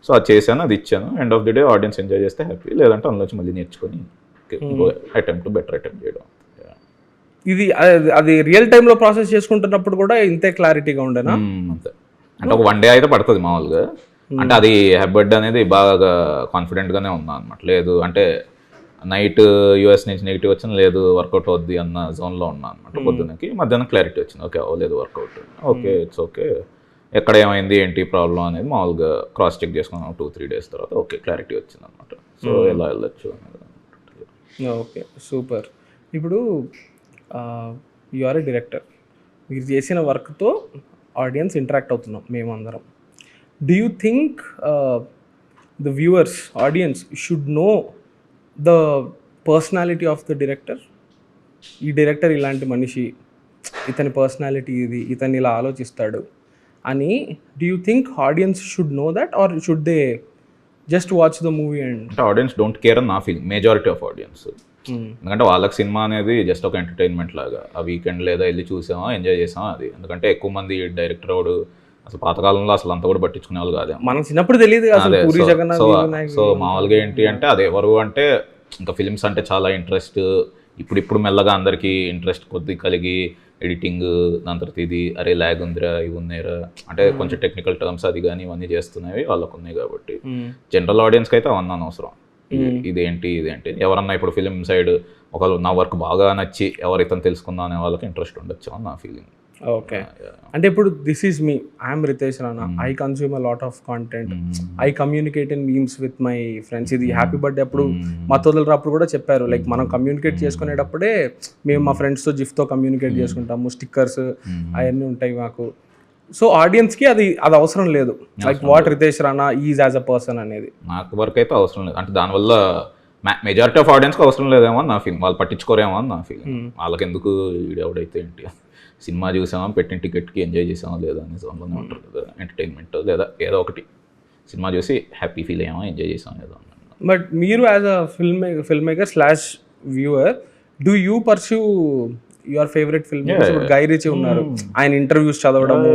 సో అది చేశాను, అది ఇచ్చాను, end of the day audience enjoy చేస్తే హ్యాపీ, లేదంటే అందులోంచి మళ్ళీ నేర్చుకొని బెటర్ అటెంప్ట్ చేయడం. ఇది అది రియల్ టైంలో ప్రాసెస్ చేసుకుంటున్నప్పుడు కూడా ఇంతే క్లారిటీగా ఉండేనా? అంతే, అంటే ఒక 1 day అయితే పడుతుంది మామూలుగా. అంటే అది హ్యాపీ బర్త్డే అనేది బాగా కాన్ఫిడెంట్గానే ఉన్నా అనమాట. లేదు అంటే నైట్ యూఎస్ నుంచి నెగిటివ్ వచ్చిన లేదు వర్కౌట్ అవుద్ది అన్న జోన్లో ఉన్నా అనమాట. పొద్దున్నకి మధ్యాహ్నం క్లారిటీ వచ్చింది, ఓకే అవ్వలేదు వర్కౌట్, ఓకే ఇట్స్ ఓకే, ఎక్కడ ఏమైంది ఏంటి ప్రాబ్లం అనేది మామూలుగా క్రాస్ చెక్ చేసుకున్నాం 2-3 days తర్వాత, ఓకే క్లారిటీ వచ్చింది అనమాట. సో ఎలా వెళ్ళొచ్చు అనేది. Okay super. ఇప్పుడు యు ఆర్ ఏ డైరెక్టర్, మీరు చేసిన వర్క్తో ఆడియన్స్ ఇంటరాక్ట్ అవుతున్నాం మేమందరం. Do you think the viewers audience should know the personality of the director? ఈ డైరెక్టర్ ఇలాంటి మనిషి, ఇతని పర్సనాలిటీ ఇది, ఇతను ఇలా ఆలోచిస్తాడు అని do you think audience should know that, or should they just watch the movie? And అంటే ఆడియన్స్ డోంట్ కేర్ అని నా ఫీలింగ్, మెజారిటీ ఆఫ్ ఆడియన్స్. ఎందుకంటే వాళ్ళకి సినిమా అనేది జస్ట్ ఒక ఎంటర్టైన్మెంట్ లాగా, ఆ వీకెండ్ లేదా వెళ్ళి చూసామా ఎంజాయ్ చేసామా అది. ఎందుకంటే ఎక్కువ మంది డైరెక్టర్ వాడు అసలు పాతకాలంలో అసలు అంత కూడా పట్టించుకునే వాళ్ళు కాదు, మనం చిన్నప్పుడు తెలియదు. సో మామూలుగా ఏంటి అంటే అది ఎవరు అంటే ఇంకా ఫిలిమ్స్ అంటే చాలా ఇంట్రెస్ట్, ఇప్పుడు మెల్లగా అందరికీ ఇంట్రెస్ట్ కొద్ది కలిగి ఎడిటింగ్, దాని తర్వాత ఇది అరే ల్యాగ్ ఉందిరా ఇవి ఉన్నాయిరా అంటే కొంచెం టెక్నికల్ టర్మ్స్ అది కానీ ఇవన్నీ చేస్తున్నవి వాళ్ళకు ఉన్నాయి కాబట్టి జనరల్ ఆడియన్స్కి అయితే అవన్నీ అనవసరం. ఇదేంటి ఎవరన్నా ఇప్పుడు ఫిలిం సైడ్ ఒకళ్ళు నా వర్క్ బాగా నచ్చి ఎవరైతే తెలుసుకుందాం అనే వాళ్ళకి ఇంట్రెస్ట్ ఉండొచ్చు అని నా ఫీలింగ్. ఓకే, అంటే ఇప్పుడు this is me, I'm Ritesh Rana, I consume a lot of content, I communicate in memes with my friends. ఇది హ్యాపీ బర్త్డే అప్పుడు మా తోదలరాప్పుడు కూడా చెప్పారు, లైక్ మనం కమ్యూనికేట్ చేసుకునేటప్పుడే మేము మా ఫ్రెండ్స్తో జిఫ్తో కమ్యూనికేట్ చేసుకుంటాము, స్టిక్కర్స్ అవన్నీ ఉంటాయి మాకు. సో ఆడియన్స్కి అది అవసరం లేదు, like what Ritesh Rana is as a person అనేది. నాకు వరకు అయితే అవసరం లేదు, అంటే దానివల్ల మెజారిటీ ఆఫ్ ఆడియన్స్కి అవసరం లేదేమో అని నా ఫీలింగ్, వాళ్ళు పట్టించుకోరేమో అని నా ఫీలింగ్. వాళ్ళకి ఎందుకు ఎవడైతే ఏంటి సినిమా చూసామా పెట్టిన టికెట్కి ఎంజాయ్ చేసామా లేదా అనే జోన్లోనే ఉంటారు కదా, ఎంటర్టైన్మెంట్ లేదా ఏదో ఒకటి సినిమా చూసి హ్యాపీ ఫీల్ అయ్యామా ఎంజాయ్ చేసామా ఏదో. బట్ మీరు as a film maker slash viewer, do you pursue your favourite film makers? ఇప్పుడు గై రిచీ ఉన్నారు, ఆయన ఇంటర్వ్యూస్ చదవడము.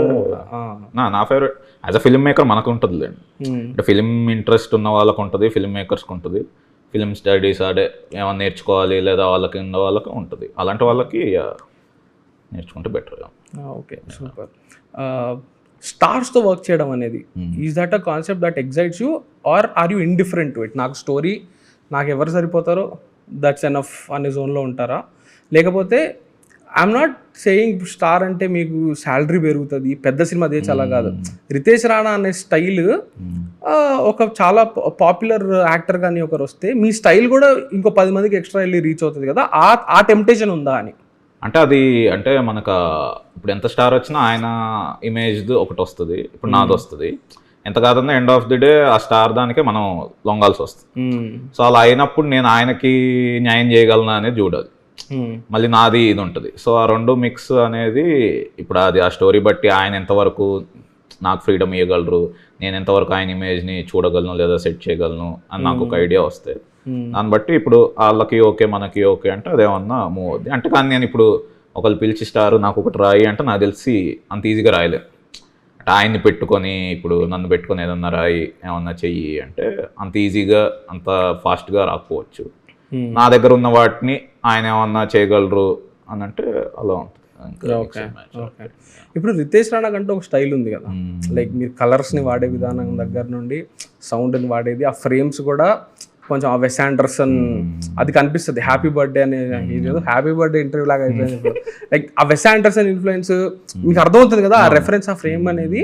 నా favourite as a film maker మనకు ఉంటుంది లేండి, అంటే ఫిల్మ్ ఇంట్రెస్ట్ ఉన్న వాళ్ళకు ఉంటుంది, ఫిల్మ్ మేకర్స్కి ఉంటుంది, ఫిల్మ్ స్టడీస్ అదే ఏమైనా నేర్చుకోవాలి లేదా వాళ్ళకి ఉన్న వాళ్ళకి ఉంటుంది, అలాంటి వాళ్ళకి నేర్చుకుంటే బెటర్. Okay super. స్టార్స్తో వర్క్ చేయడం అనేది is that a concept that excites you, or or you indifferent to it? నాకు స్టోరీ, నాకు ఎవరు సరిపోతారో దట్స్ ఎనఫ్ అనే జోన్లో ఉంటారా? లేకపోతే ఐఎమ్ నాట్ సేయింగ్ స్టార్ అంటే మీకు శాలరీ పెరుగుతుంది, పెద్ద సినిమా అదే చాలా కాదు. రితేష్ రాణా అనే స్టైల్ ఒక చాలా పాపులర్ యాక్టర్ కానీ ఒకరు వస్తే మీ స్టైల్ కూడా ఇంకో 10 మందికి ఎక్స్ట్రా వెళ్ళి రీచ్ అవుతుంది కదా, ఆ టెంప్టేషన్ ఉందా అని? అంటే అది అంటే మనకు ఇప్పుడు ఎంత స్టార్ వచ్చినా ఆయన ఇమేజ్ ఒకటి వస్తుంది, ఇప్పుడు నాది వస్తుంది, ఎంత కాదన్నా ఎండ్ ఆఫ్ ది డే ఆ స్టార్ దానికే మనం లొంగాల్సి వస్తుంది. సో అలా అయినప్పుడు నేను ఆయనకి న్యాయం చేయగలను అనేది చూడాలి, మళ్ళీ నాది ఇది ఉంటుంది. సో ఆ రెండు మిక్స్ అనేది ఇప్పుడు అది ఆ స్టోరీ బట్టి ఆయన ఎంతవరకు నాకు ఫ్రీడమ్ ఇవ్వగలరు, నేను ఎంతవరకు ఆయన ఇమేజ్ని చూడగలను లేదా సెట్ చేయగలను అని నాకు ఒక ఐడియా వస్తే దాన్ని బట్టి ఇప్పుడు వాళ్ళకి ఓకే మనకి ఓకే అంటే అదేమన్నా మూవ్ అవుద్ది. అంటే కానీ నేను ఇప్పుడు ఒకళ్ళు పిలిచి స్టార్ నాకు ఒకటి రాయి అంటే నాకు తెలిసి అంత ఈజీగా రాయలేదు. అంటే ఆయన్ని పెట్టుకొని ఇప్పుడు నన్ను పెట్టుకొని ఏదన్నా రాయి ఏమన్నా చెయ్యి అంటే అంత ఈజీగా అంత ఫాస్ట్గా రాకపోవచ్చు. నా దగ్గర ఉన్న వాటిని ఆయన ఏమన్నా చేయగలరు అని అంటే అలా ఉంటుంది. ఇప్పుడు రితేష్ రాణా కంటే ఒక స్టైల్ ఉంది కదా, లైక్ మీరు కలర్స్ని వాడే విధానం దగ్గర నుండి సౌండ్ని వాడేది, ఆ ఫ్రేమ్స్ కూడా కొంచెం ఆ వెస్ ఆండర్సన్ అది కనిపిస్తుంది. హ్యాపీ బర్త్డే అనే ఇదేదో హ్యాపీ బర్త్డే ఇంటర్వ్యూ లాగా అయిపోయింది. లైక్ ఆ వెస్ ఆండర్సన్ ఇన్ఫ్లుయెన్స్ మీకు అర్థమవుతుంది కదా, ఆ రెఫరెన్స్ ఆ ఫ్రేమ్ అనేది.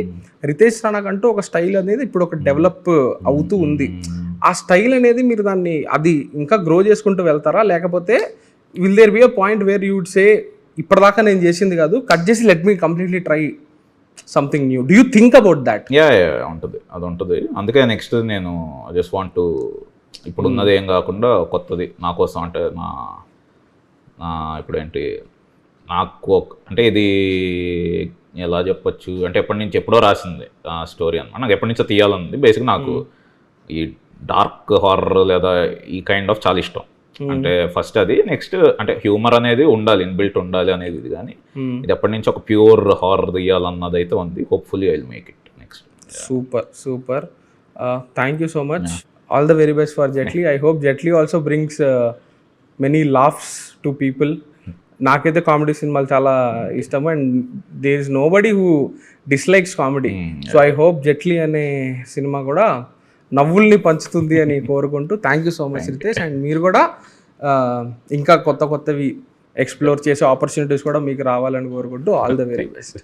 రితేష్ రాణాకంటూ ఒక స్టైల్ అనేది ఇప్పుడు ఒక డెవలప్ అవుతూ ఉంది. ఆ స్టైల్ అనేది మీరు దాన్ని అది ఇంకా గ్రో చేసుకుంటూ వెళ్తారా, లేకపోతే will there be a point where you would say ఇప్పటిదాకా నేను చేసింది కాదు, కట్ చేసి let me completely try something new? Do you think about that? Yeah ఉంటుంది, అది ఉంటుంది. అందుకే నెక్స్ట్ నేను జస్ట్ వాంట్ టు ఇప్పుడు ఉన్నది ఏం కాకుండా కొత్తది నా కోసం, అంటే నా ఇప్పుడు ఏంటి నాకు అంటే ఇది ఎలా చెప్పొచ్చు అంటే ఎప్పటి నుంచి ఎప్పుడో రాసింది ఆ స్టోరీ అనమాట. నాకు ఎప్పటి నుంచో తీయాలనుంది. బేసిక్గా నాకు ఈ డార్క్ హారర్ లేదా ఈ కైండ్ ఆఫ్ చాలా ఇష్టం. అంటే ఫస్ట్ అది, నెక్స్ట్ అంటే హ్యూమర్ అనేది ఉండాలి, ఇన్బిల్ట్ ఉండాలి అనేది ఇది. కానీ ఇది ఎప్పటి నుంచి ఒక ప్యూర్ హారర్ తీయాలన్నది అయితే ఉంది. Hopefully I will make it next. Super. Thank you so much. All the very best for Jetlee. I hope Jetlee also brings many laughs to people. నాకైతే కామెడీ సినిమాలు చాలా ఇష్టము, and there is nobody who dislikes comedy. So I hope Jetlee అనే సినిమా కూడా నవ్వుల్ని పంచుతుంది అని కోరుకుంటూ thank you so much Ritesh. And మీరు కూడా ఇంకా కొత్తవి ఎక్స్ప్లోర్ చేసే ఆపర్చునిటీస్ కూడా మీకు రావాలని కోరుకుంటూ ఆల్ ద వెరీ బెస్ట్.